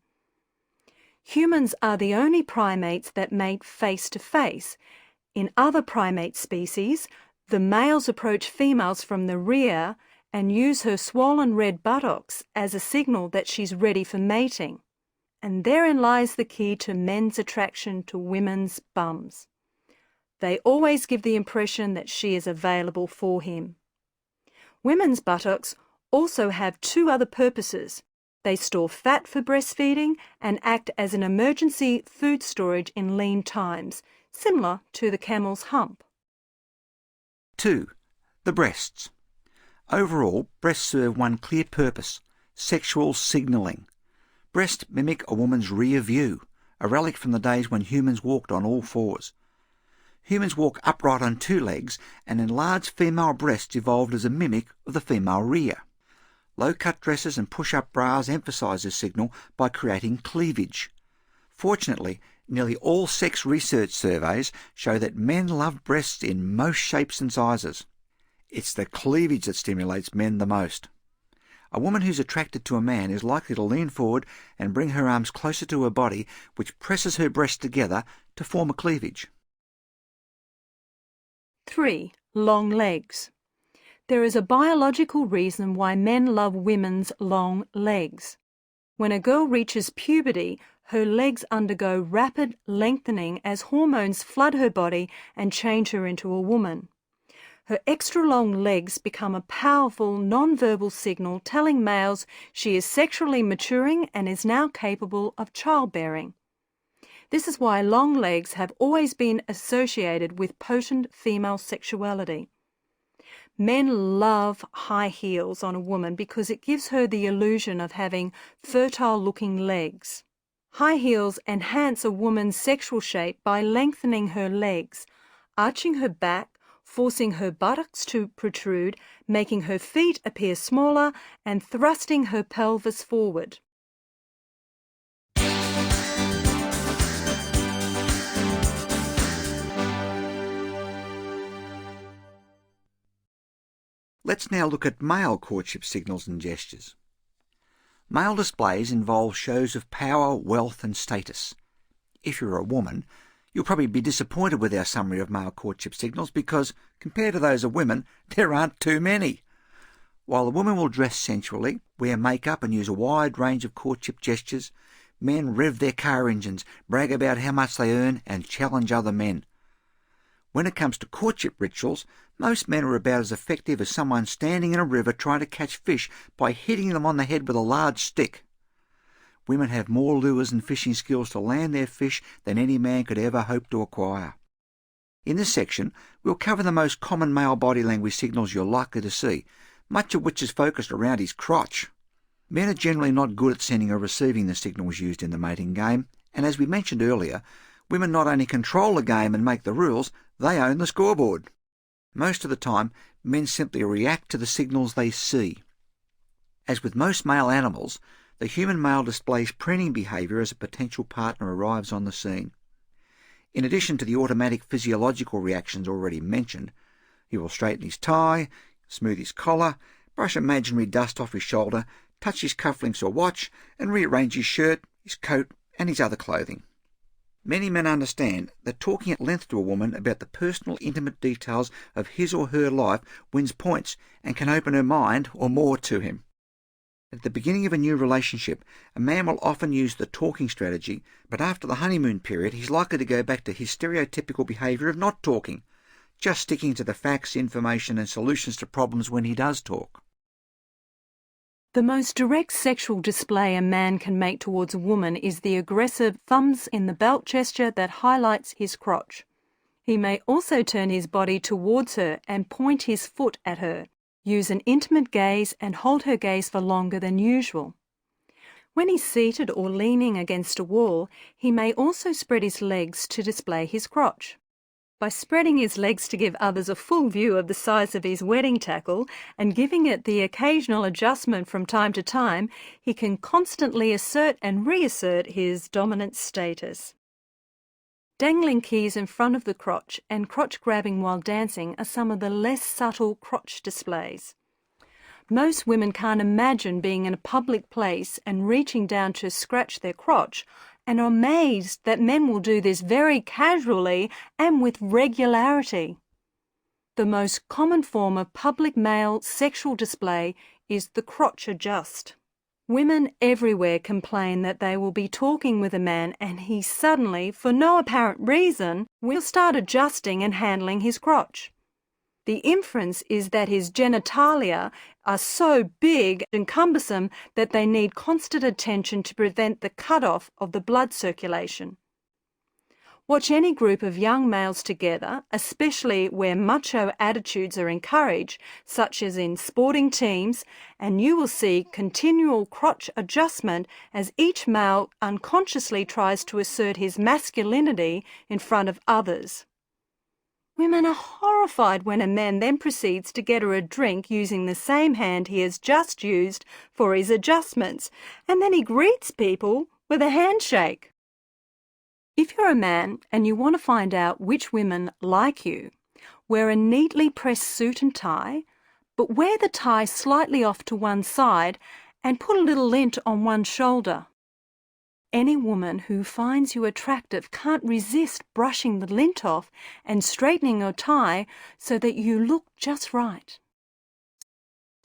[SPEAKER 2] Humans are the only primates that mate face-to-face. In other primate species, the males approach females from the rear and use her swollen red buttocks as a signal that she's ready for mating. And therein lies the key to men's attraction to women's bums. They always give the impression that she is available for him. Women's buttocks also have two other purposes. They store fat for breastfeeding and act as an emergency food storage in lean times, similar to the camel's hump.
[SPEAKER 1] 2. The breasts. Overall, breasts serve one clear purpose: sexual signalling. Breasts mimic a woman's rear view, a relic from the days when humans walked on all fours. Humans walk upright on two legs, and enlarged female breasts evolved as a mimic of the female rear. Low-cut dresses and push-up bras emphasise this signal by creating cleavage. Fortunately, nearly all sex research surveys show that men love breasts in most shapes and sizes. It's the cleavage that stimulates men the most. A woman who's attracted to a man is likely to lean forward and bring her arms closer to her body, which presses her breasts together to form a cleavage.
[SPEAKER 2] 3. Long legs. There is a biological reason why men love women's long legs. When a girl reaches puberty, her legs undergo rapid lengthening as hormones flood her body and change her into a woman. Her extra long legs become a powerful nonverbal signal telling males she is sexually maturing and is now capable of childbearing. This is why long legs have always been associated with potent female sexuality. Men love high heels on a woman because it gives her the illusion of having fertile-looking legs. High heels enhance a woman's sexual shape by lengthening her legs, arching her back, forcing her buttocks to protrude, making her feet appear smaller, and thrusting her pelvis forward.
[SPEAKER 1] Let's now look at male courtship signals and gestures. Male displays involve shows of power, wealth and status. If you're a woman, you'll probably be disappointed with our summary of male courtship signals because, compared to those of women, there aren't too many. While a woman will dress sensually, wear makeup and use a wide range of courtship gestures, men rev their car engines, brag about how much they earn and challenge other men. When it comes to courtship rituals, most men are about as effective as someone standing in a river trying to catch fish by hitting them on the head with a large stick. Women have more lures and fishing skills to land their fish than any man could ever hope to acquire. In this section, we'll cover the most common male body language signals you're likely to see, much of which is focused around his crotch. Men are generally not good at sending or receiving the signals used in the mating game, and as we mentioned earlier, women not only control the game and make the rules, they own the scoreboard. Most of the time, men simply react to the signals they see. As with most male animals, the human male displays preening behaviour as a potential partner arrives on the scene. In addition to the automatic physiological reactions already mentioned, he will straighten his tie, smooth his collar, brush imaginary dust off his shoulder, touch his cufflinks or watch, and rearrange his shirt, his coat, and his other clothing. Many men understand that talking at length to a woman about the personal, intimate details of his or her life wins points and can open her mind or more to him. At the beginning of a new relationship, a man will often use the talking strategy, but after the honeymoon period he's likely to go back to his stereotypical behaviour of not talking, just sticking to the facts, information and solutions to problems when he does talk.
[SPEAKER 2] The most direct sexual display a man can make towards a woman is the aggressive thumbs in the belt gesture that highlights his crotch. He may also turn his body towards her and point his foot at her, use an intimate gaze and hold her gaze for longer than usual. When he's seated or leaning against a wall, he may also spread his legs to display his crotch. By spreading his legs to give others a full view of the size of his wedding tackle and giving it the occasional adjustment from time to time, he can constantly assert and reassert his dominant status. Dangling keys in front of the crotch and crotch grabbing while dancing are some of the less subtle crotch displays. Most women can't imagine being in a public place and reaching down to scratch their crotch, and are amazed that men will do this very casually and with regularity. The most common form of public male sexual display is the crotch adjust. Women everywhere complain that they will be talking with a man and he suddenly, for no apparent reason, will start adjusting and handling his crotch. The inference is that his genitalia are so big and cumbersome that they need constant attention to prevent the cut-off of the blood circulation. Watch any group of young males together, especially where macho attitudes are encouraged, such as in sporting teams, and you will see continual crotch adjustment as each male unconsciously tries to assert his masculinity in front of others. Women are horrified when a man then proceeds to get her a drink using the same hand he has just used for his adjustments, and then he greets people with a handshake. If you're a man and you want to find out which women like you, wear a neatly pressed suit and tie, but wear the tie slightly off to one side and put a little lint on one shoulder. Any woman who finds you attractive can't resist brushing the lint off and straightening your tie so that you look just right.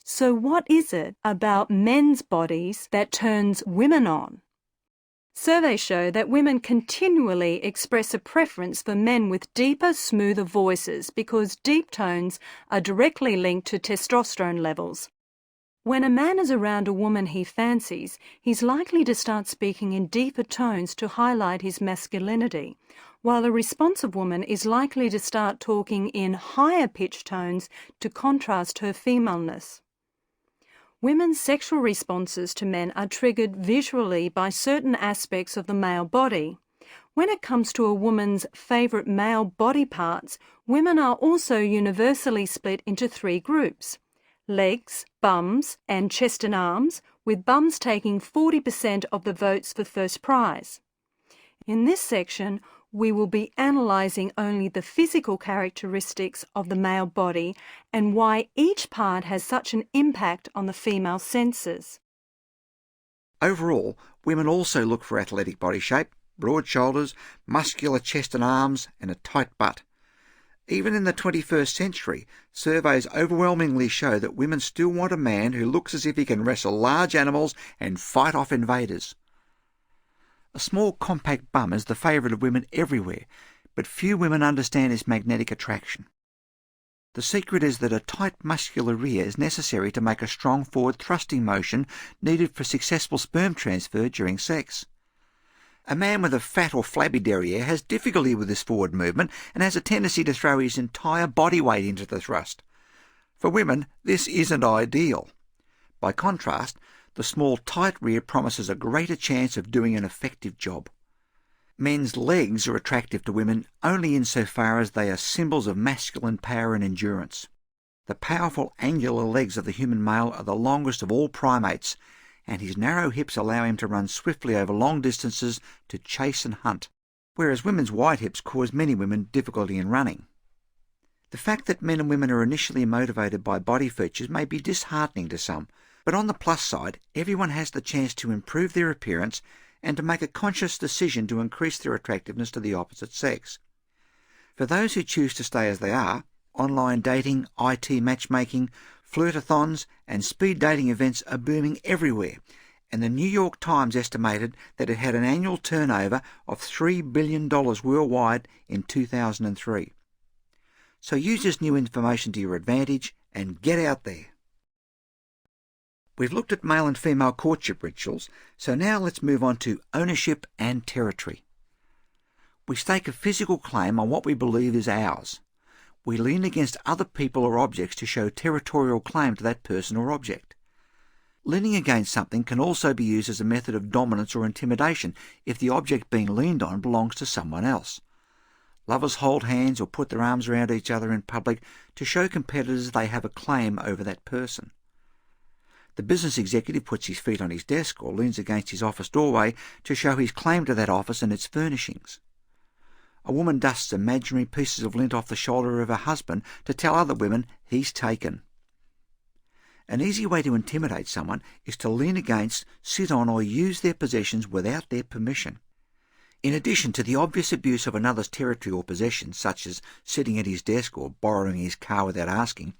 [SPEAKER 2] So what is it about men's bodies that turns women on? Surveys show that women continually express a preference for men with deeper, smoother voices because deep tones are directly linked to testosterone levels. When a man is around a woman he fancies, he's likely to start speaking in deeper tones to highlight his masculinity, while a responsive woman is likely to start talking in higher pitched tones to contrast her femaleness. Women's sexual responses to men are triggered visually by certain aspects of the male body. When it comes to a woman's favourite male body parts, women are also universally split into three groups: legs, bums, and chest and arms, with bums taking 40% of the votes for first prize. In this section, we will be analysing only the physical characteristics of the male body and why each part has such an impact on the female senses.
[SPEAKER 1] Overall, women also look for athletic body shape, broad shoulders, muscular chest and arms, and a tight butt. Even in the 21st century, surveys overwhelmingly show that women still want a man who looks as if he can wrestle large animals and fight off invaders. A small, compact bum is the favourite of women everywhere, but few women understand its magnetic attraction. The secret is that a tight muscular rear is necessary to make a strong forward thrusting motion needed for successful sperm transfer during sex. A man with a fat or flabby derriere has difficulty with this forward movement and has a tendency to throw his entire body weight into the thrust. For women, this isn't ideal. By contrast, the small, tight rear promises a greater chance of doing an effective job. Men's legs are attractive to women only insofar as they are symbols of masculine power and endurance. The powerful angular legs of the human male are the longest of all primates, and his narrow hips allow him to run swiftly over long distances to chase and hunt, whereas women's wide hips cause many women difficulty in running. The fact that men and women are initially motivated by body features may be disheartening to some, but on the plus side, everyone has the chance to improve their appearance and to make a conscious decision to increase their attractiveness to the opposite sex. For those who choose to stay as they are, online dating, IT matchmaking, Flirtathons and speed dating events are booming everywhere, and the New York Times estimated that it had an annual turnover of $3 billion worldwide in 2003. So use this new information to your advantage and get out there. We've looked at male and female courtship rituals, so now let's move on to ownership and territory. We stake a physical claim on what we believe is ours. We lean against other people or objects to show territorial claim to that person or object. Leaning against something can also be used as a method of dominance or intimidation if the object being leaned on belongs to someone else. Lovers hold hands or put their arms around each other in public to show competitors they have a claim over that person. The business executive puts his feet on his desk or leans against his office doorway to show his claim to that office and its furnishings. A woman dusts imaginary pieces of lint off the shoulder of her husband to tell other women he's taken. An easy way to intimidate someone is to lean against, sit on or use their possessions without their permission. In addition to the obvious abuse of another's territory or possessions, such as sitting at his desk or borrowing his car without asking,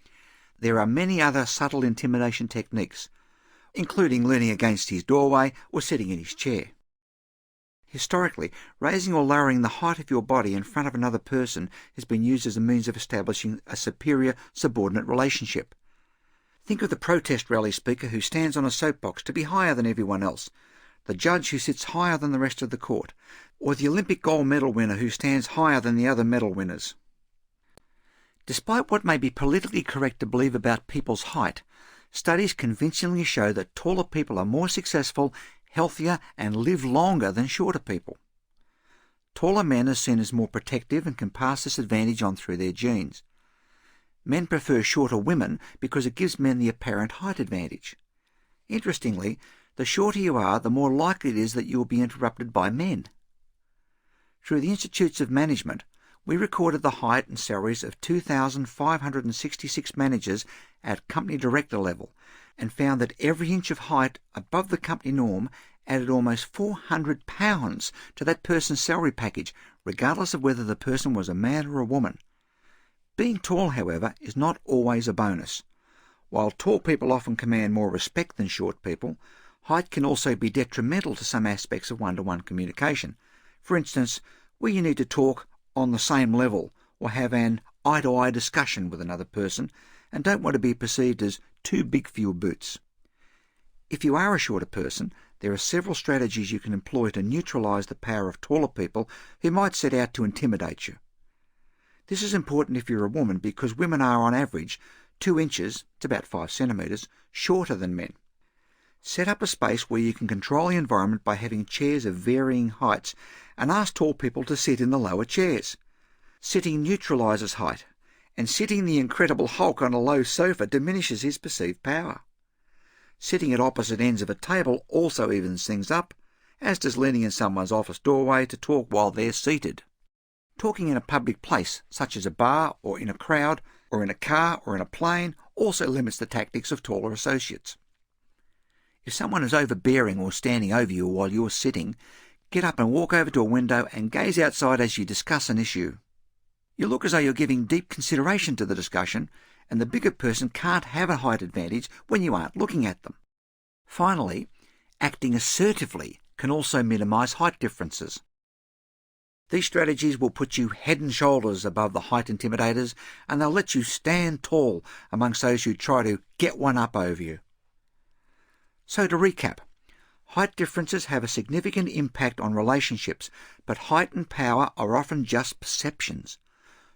[SPEAKER 1] there are many other subtle intimidation techniques, including leaning against his doorway or sitting in his chair. Historically, raising or lowering the height of your body in front of another person has been used as a means of establishing a superior subordinate relationship. Think of the protest rally speaker who stands on a soapbox to be higher than everyone else, the judge who sits higher than the rest of the court, or the Olympic gold medal winner who stands higher than the other medal winners. Despite what may be politically correct to believe about people's height, studies convincingly show that taller people are more successful, healthier and live longer than shorter people. Taller men are seen as more protective and can pass this advantage on through their genes. Men prefer shorter women because it gives men the apparent height advantage. Interestingly, the shorter you are, the more likely it is that you will be interrupted by men. Through the Institutes of Management, we recorded the height and salaries of 2,566 managers at company director level and found that every inch of height above the company norm added almost £400 to that person's salary package, regardless of whether the person was a man or a woman. Being tall, however, is not always a bonus. While tall people often command more respect than short people, height can also be detrimental to some aspects of one-to-one communication. For instance, where you need to talk on the same level or have an eye-to-eye discussion with another person and don't want to be perceived as too big for your boots. If you are a shorter person, there are several strategies you can employ to neutralise the power of taller people who might set out to intimidate you. This is important if you're a woman because women are on average 2 inches, it's about 5 centimetres, shorter than men. Set up a space where you can control the environment by having chairs of varying heights and ask tall people to sit in the lower chairs. Sitting neutralises height, and sitting the Incredible Hulk on a low sofa diminishes his perceived power. Sitting at opposite ends of a table also evens things up, as does leaning in someone's office doorway to talk while they're seated. Talking in a public place, such as a bar or in a crowd or in a car or in a plane, also limits the tactics of taller associates. If someone is overbearing or standing over you while you're sitting, get up and walk over to a window and gaze outside as you discuss an issue. You look as though you're giving deep consideration to the discussion, and the bigger person can't have a height advantage when you aren't looking at them. Finally, acting assertively can also minimise height differences. These strategies will put you head and shoulders above the height intimidators, and they'll let you stand tall amongst those who try to get one up over you. So to recap, height differences have a significant impact on relationships, but height and power are often just perceptions.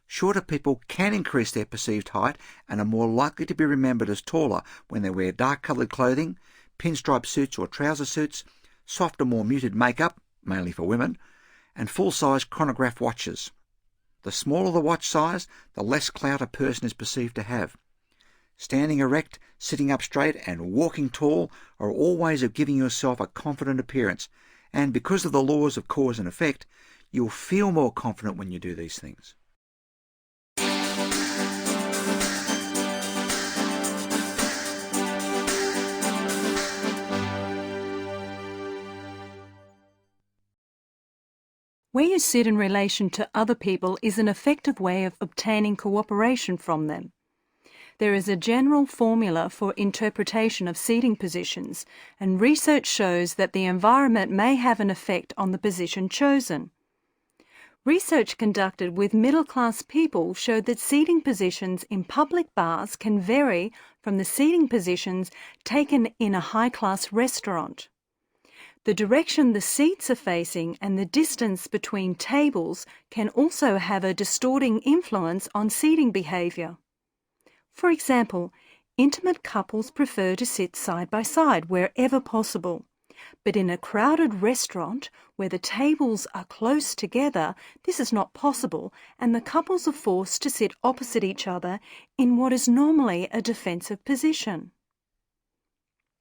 [SPEAKER 1] Shorter people can increase their perceived height and are more likely to be remembered as taller when they wear dark-coloured clothing, pinstripe suits or trouser suits, soft or more muted makeup, mainly for women, and full-size chronograph watches. The smaller the watch size, the less clout a person is perceived to have. Standing erect, sitting up straight and walking tall are all ways of giving yourself a confident appearance, and because of the laws of cause and effect, you'll feel more confident when you do these things.
[SPEAKER 2] Where you sit in relation to other people is an effective way of obtaining cooperation from them. There is a general formula for interpretation of seating positions, and research shows that the environment may have an effect on the position chosen. Research conducted with middle-class people showed that seating positions in public bars can vary from the seating positions taken in a high-class restaurant. The direction the seats are facing and the distance between tables can also have a distorting influence on seating behaviour. For example, intimate couples prefer to sit side by side wherever possible. But in a crowded restaurant where the tables are close together, this is not possible, and the couples are forced to sit opposite each other in what is normally a defensive position.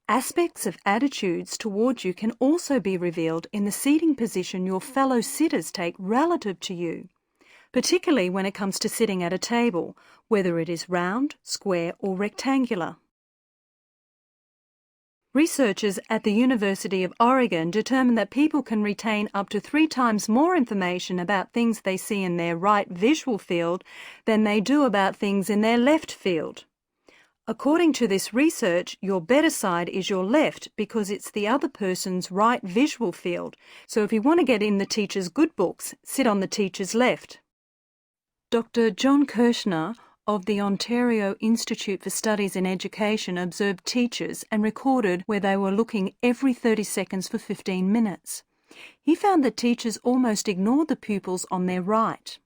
[SPEAKER 2] Aspects of attitudes towards you can also be revealed in the seating position your fellow sitters take relative to you, particularly when it comes to sitting at a table, whether it is round, square, or rectangular. Researchers at the University of Oregon determined that people can retain up to 3 times more information about things they see in their right visual field than they do about things in their left field. According to this research, your better side is your left because it's the other person's right visual field. So if you want to get in the teacher's good books, sit on the teacher's left. Dr. John Kirshner of the Ontario Institute for Studies in Education observed teachers and recorded where they were looking every 30 seconds for 15 minutes. He found that teachers almost ignored the pupils on their right.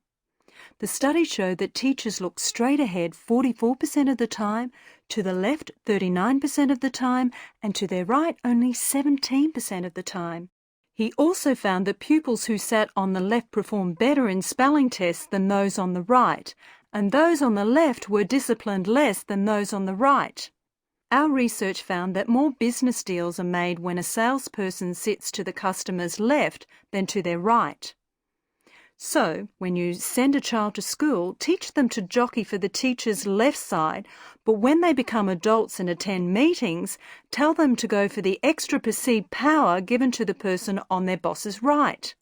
[SPEAKER 2] The study showed that teachers looked straight ahead 44% of the time, to the left 39% of the time, and to their right only 17% of the time. He also found that pupils who sat on the left performed better in spelling tests than those on the right, and those on the left were disciplined less than those on the right. Our research found that more business deals are made when a salesperson sits to the customer's left than to their right. So, when you send a child to school, teach them to jockey for the teacher's left side, but when they become adults and attend meetings, tell them to go for the extra perceived power given to the person on their boss's right.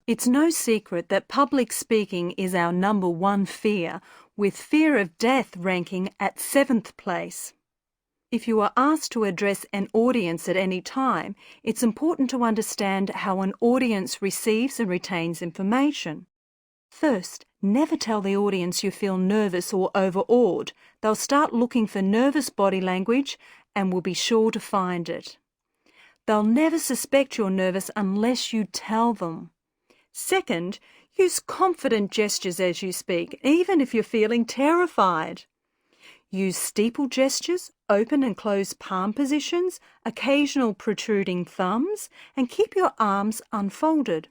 [SPEAKER 2] It's no secret that public speaking is our number one fear, with fear of death ranking at 7th place. If you are asked to address an audience at any time, it's important to understand how an audience receives and retains information. First, never tell the audience you feel nervous or overawed. They'll start looking for nervous body language and will be sure to find it. They'll never suspect you're nervous unless you tell them. Second, use confident gestures as you speak, even if you're feeling terrified. Use steeple gestures, open and closed palm positions, occasional protruding thumbs, and keep your arms unfolded.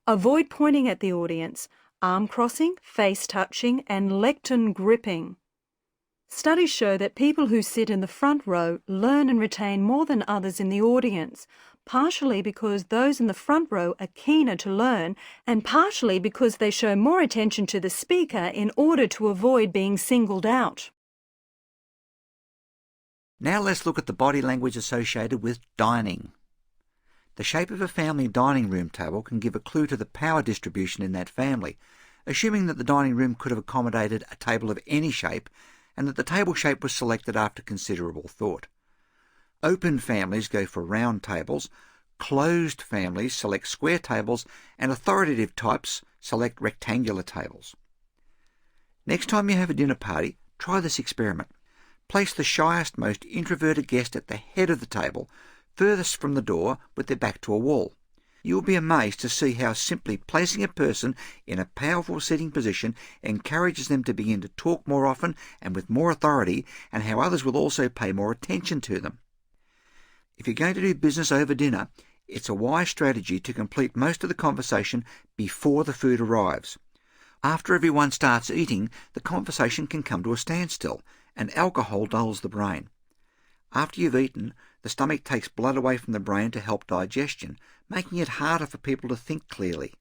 [SPEAKER 2] Avoid pointing at the audience, arm crossing, face touching, and lectern gripping. Studies show that people who sit in the front row learn and retain more than others in the audience, partially because those in the front row are keener to learn, and partially because they show more attention to the speaker in order to avoid being singled out.
[SPEAKER 1] Now let's look at the body language associated with dining. The shape of a family dining room table can give a clue to the power distribution in that family, assuming that the dining room could have accommodated a table of any shape and that the table shape was selected after considerable thought. Open families go for round tables, closed families select square tables, and authoritative types select rectangular tables. Next time you have a dinner party, try this experiment. Place the shyest, most introverted guest at the head of the table, furthest from the door with their back to a wall. You will be amazed to see how simply placing a person in a powerful sitting position encourages them to begin to talk more often and with more authority, and how others will also pay more attention to them. If you're going to do business over dinner, it's a wise strategy to complete most of the conversation before the food arrives. After everyone starts eating, the conversation can come to a standstill, and alcohol dulls the brain. After you've eaten, the stomach takes blood away from the brain to help digestion, making it harder for people to think clearly.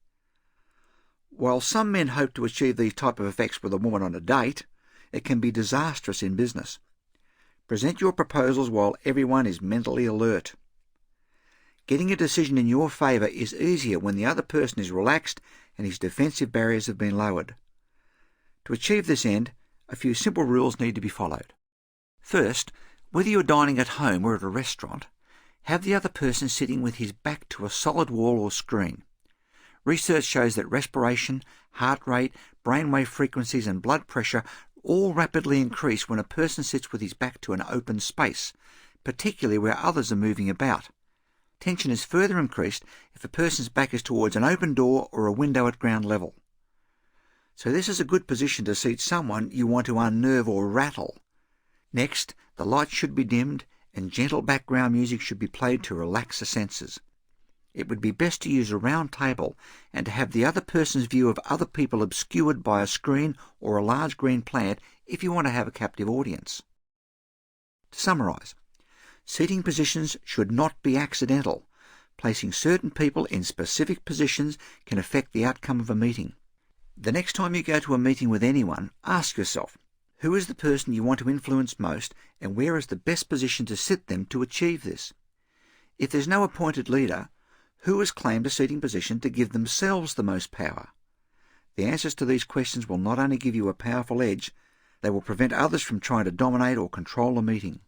[SPEAKER 1] While some men hope to achieve these type of effects with a woman on a date, it can be disastrous in business. Present your proposals while everyone is mentally alert. Getting a decision in your favour is easier when the other person is relaxed and his defensive barriers have been lowered. To achieve this end, a few simple rules need to be followed. First, whether you're dining at home or at a restaurant, have the other person sitting with his back to a solid wall or screen. Research shows that respiration, heart rate, brainwave frequencies and blood pressure all rapidly increase when a person sits with his back to an open space, particularly where others are moving about. Tension is further increased if a person's back is towards an open door or a window at ground level. So this is a good position to seat someone you want to unnerve or rattle. Next, the lights should be dimmed and gentle background music should be played to relax the senses. It would be best to use a round table and to have the other person's view of other people obscured by a screen or a large green plant if you want to have a captive audience. To summarise, seating positions should not be accidental. Placing certain people in specific positions can affect the outcome of a meeting. The next time you go to a meeting with anyone, ask yourself, who is the person you want to influence most and where is the best position to sit them to achieve this? If there's no appointed leader, who has claimed a seating position to give themselves the most power? The answers to these questions will not only give you a powerful edge, they will prevent others from trying to dominate or control a meeting.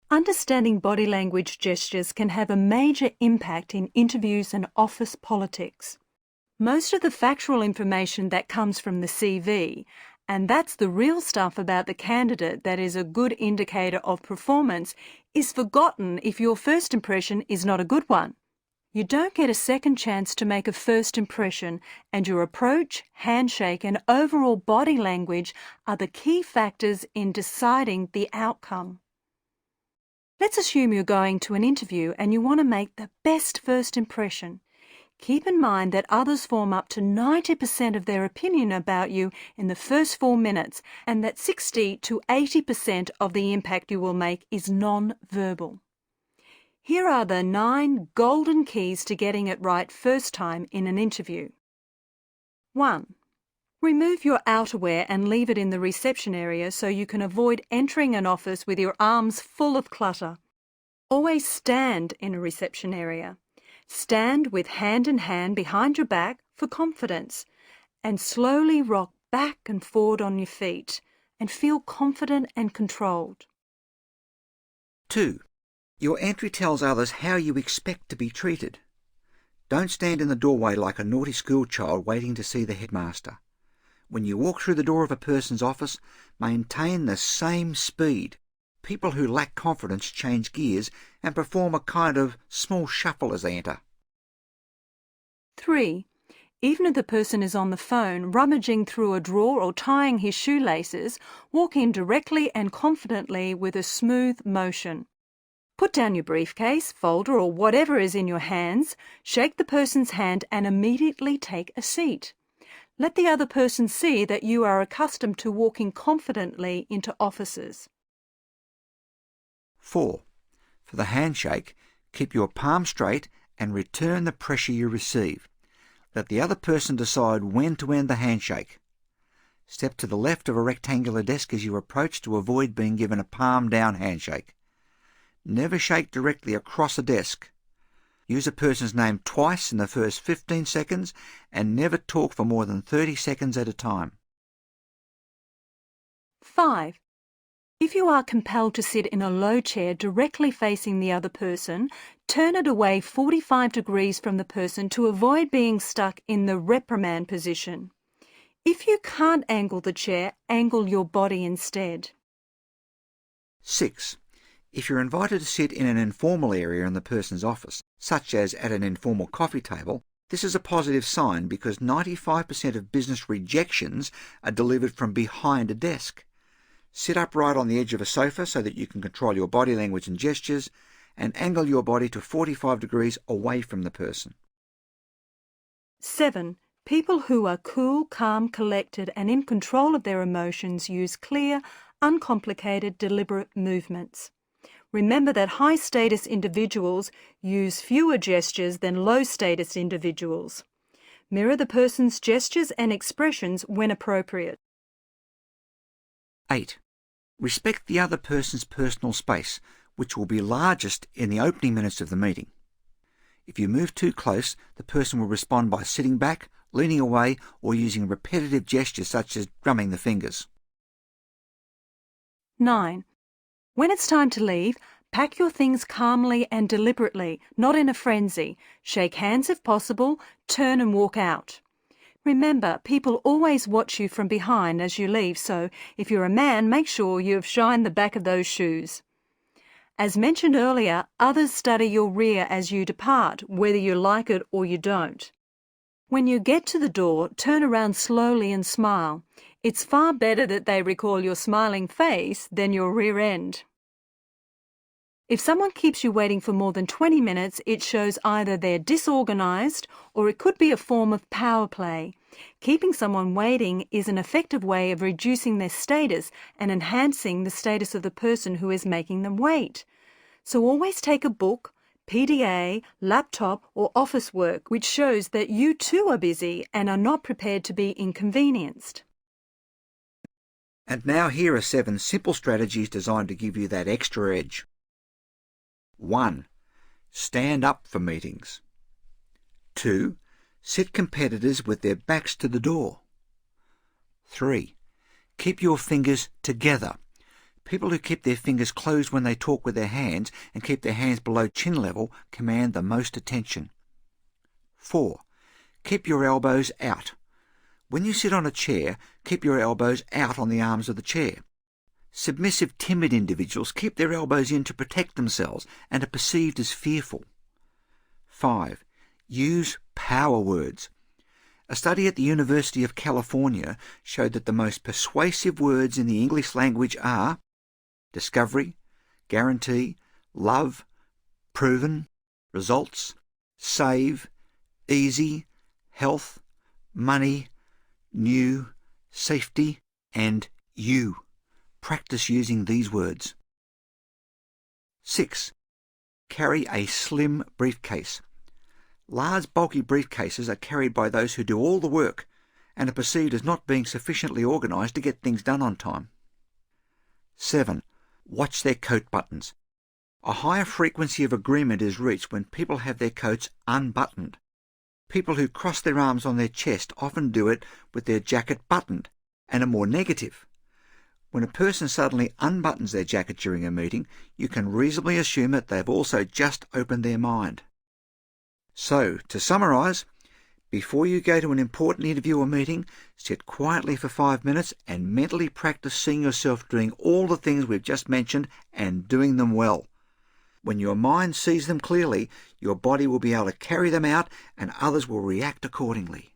[SPEAKER 2] Understanding body language gestures can have a major impact in interviews and office politics. Most of the factual information that comes from the CV, and that's the real stuff about the candidate that is a good indicator of performance, is forgotten if your first impression is not a good one. You don't get a second chance to make a first impression, and your approach, handshake and overall body language are the key factors in deciding the outcome. Let's assume you're going to an interview and you want to make the best first impression. Keep in mind that others form up to 90% of their opinion about you in the first 4 minutes, and that 60 to 80% of the impact you will make is non-verbal. Here are the 9 golden keys to getting it right first time in an interview. 1. Remove your outerwear and leave it in the reception area so you can avoid entering an office with your arms full of clutter. Always stand in a reception area. Stand with hand in hand behind your back for confidence, and slowly rock back and forward on your feet and feel confident and controlled.
[SPEAKER 1] 2. Your entry tells others how you expect to be treated. Don't stand in the doorway like a naughty schoolchild waiting to see the headmaster. When you walk through the door of a person's office, maintain the same speed. People who lack confidence change gears and perform a kind of small shuffle as they enter.
[SPEAKER 2] 3. Even if the person is on the phone, rummaging through a drawer or tying his shoelaces, walk in directly and confidently with a smooth motion. Put down your briefcase, folder or whatever is in your hands, shake the person's hand and immediately take a seat. Let the other person see that you are accustomed to walking confidently into offices.
[SPEAKER 1] 4. For the handshake, keep your palm straight and return the pressure you receive. Let the other person decide when to end the handshake. Step to the left of a rectangular desk as you approach to avoid being given a palm-down handshake. Never shake directly across a desk. Use a person's name twice in the first 15 seconds and never talk for more than 30 seconds at a time.
[SPEAKER 2] 5. If you are compelled to sit in a low chair directly facing the other person, turn it away 45 degrees from the person to avoid being stuck in the reprimand position. If you can't angle the chair, angle your body instead.
[SPEAKER 1] 6. If you're invited to sit in an informal area in the person's office, such as at an informal coffee table, this is a positive sign because 95% of business rejections are delivered from behind a desk. Sit upright on the edge of a sofa so that you can control your body language and gestures, and angle your body to 45 degrees away from the person.
[SPEAKER 2] 7. People who are cool, calm, collected and in control of their emotions use clear, uncomplicated, deliberate movements. Remember that high-status individuals use fewer gestures than low-status individuals. Mirror the person's gestures and expressions when appropriate.
[SPEAKER 1] 8. Respect the other person's personal space, which will be largest in the opening minutes of the meeting. If you move too close, the person will respond by sitting back, leaning away, or using repetitive gestures such as drumming the fingers.
[SPEAKER 2] 9. When it's time to leave, pack your things calmly and deliberately, not in a frenzy. Shake hands if possible, turn and walk out. Remember, people always watch you from behind as you leave, so if you're a man, make sure you have shined the back of those shoes. As mentioned earlier, others study your rear as you depart, whether you like it or you don't. When you get to the door, turn around slowly and smile. It's far better that they recall your smiling face than your rear end. If someone keeps you waiting for more than 20 minutes, it shows either they're disorganized or it could be a form of power play. Keeping someone waiting is an effective way of reducing their status and enhancing the status of the person who is making them wait. So always take a book, PDA, laptop or office work which shows that you too are busy and are not prepared to be inconvenienced.
[SPEAKER 1] And now here are 7 simple strategies designed to give you that extra edge. 1. Stand up for meetings. 2. Sit competitors with their backs to the door. 3. Keep your fingers together. People who keep their fingers closed when they talk with their hands and keep their hands below chin level command the most attention. 4. Keep your elbows out. When you sit on a chair, keep your elbows out on the arms of the chair. Submissive, timid individuals keep their elbows in to protect themselves and are perceived as fearful. 5. Use power words. A study at the University of California showed that the most persuasive words in the English language are discovery, guarantee, love, proven, results, save, easy, health, money, new, safety, and you. Practice using these words. 6. Carry a slim briefcase. Large, bulky briefcases are carried by those who do all the work and are perceived as not being sufficiently organised to get things done on time. 7. Watch their coat buttons. A higher frequency of agreement is reached when people have their coats unbuttoned. People who cross their arms on their chest often do it with their jacket buttoned and are more negative. When a person suddenly unbuttons their jacket during a meeting, you can reasonably assume that they've also just opened their mind. So, to summarise, before you go to an important interview or meeting, sit quietly for 5 minutes and mentally practice seeing yourself doing all the things we've just mentioned and doing them well. When your mind sees them clearly, your body will be able to carry them out and others will react accordingly.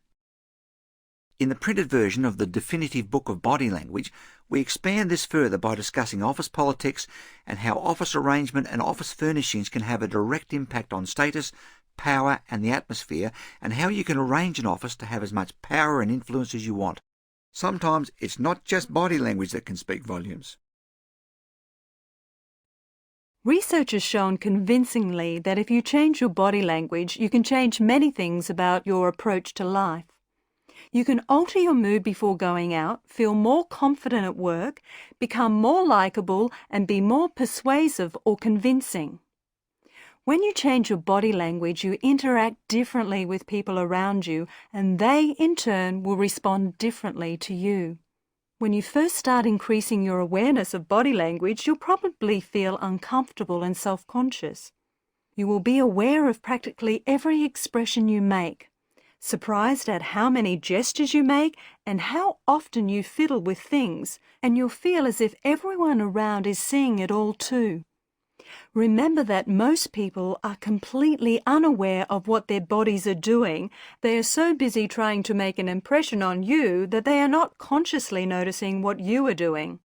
[SPEAKER 1] In the printed version of the definitive book of body language, we expand this further by discussing office politics and how office arrangement and office furnishings can have a direct impact on status, power and the atmosphere, and how you can arrange an office to have as much power and influence as you want. Sometimes it's not just body language that can speak volumes.
[SPEAKER 2] Research has shown convincingly that if you change your body language, you can change many things about your approach to life. You can alter your mood before going out, feel more confident at work, become more likable, and be more persuasive or convincing. When you change your body language, you interact differently with people around you, and they, in turn, will respond differently to you. When you first start increasing your awareness of body language, you'll probably feel uncomfortable and self-conscious. You will be aware of practically every expression you make, surprised at how many gestures you make and how often you fiddle with things, and you'll feel as if everyone around is seeing it all too. Remember that most people are completely unaware of what their bodies are doing. They are so busy trying to make an impression on you that they are not consciously noticing what you are doing.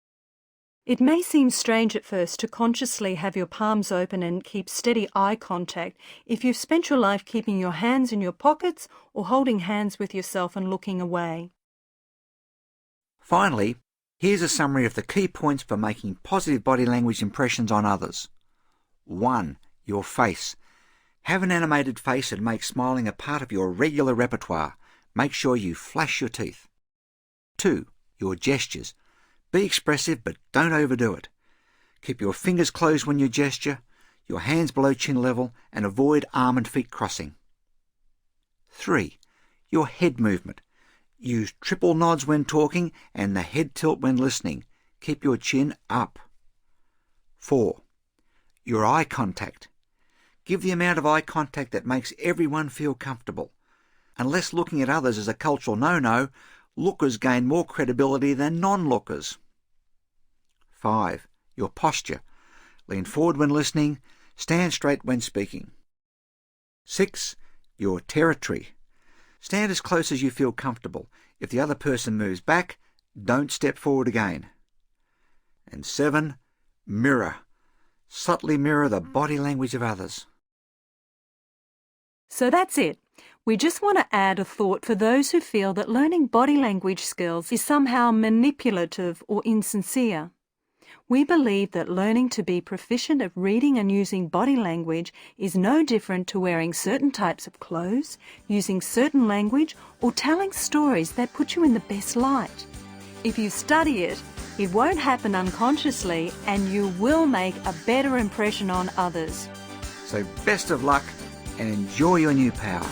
[SPEAKER 2] It may seem strange at first to consciously have your palms open and keep steady eye contact if you've spent your life keeping your hands in your pockets or holding hands with yourself and looking away.
[SPEAKER 1] Finally, here's a summary of the key points for making positive body language impressions on others. 1. Your face. Have an animated face and make smiling a part of your regular repertoire. Make sure you flash your teeth. 2. Your gestures. Be expressive but don't overdo it. Keep your fingers closed when you gesture, your hands below chin level, and avoid arm and feet crossing. 3. Your head movement. Use triple nods when talking and the head tilt when listening. Keep your chin up. 4. Your eye contact. Give the amount of eye contact that makes everyone feel comfortable. Unless looking at others is a cultural no-no, lookers gain more credibility than non-lookers. 5. Your posture. Lean forward when listening. Stand straight when speaking. 6. Your territory. Stand as close as you feel comfortable. If the other person moves back, don't step forward again. And 7. Mirror. Subtly mirror the body language of others.
[SPEAKER 2] So that's it. We just want to add a thought for those who feel that learning body language skills is somehow manipulative or insincere. We believe that learning to be proficient at reading and using body language is no different to wearing certain types of clothes, using certain language, or telling stories that put you in the best light. If you study it, it won't happen unconsciously and you will make a better impression on others.
[SPEAKER 1] So best of luck and enjoy your new power.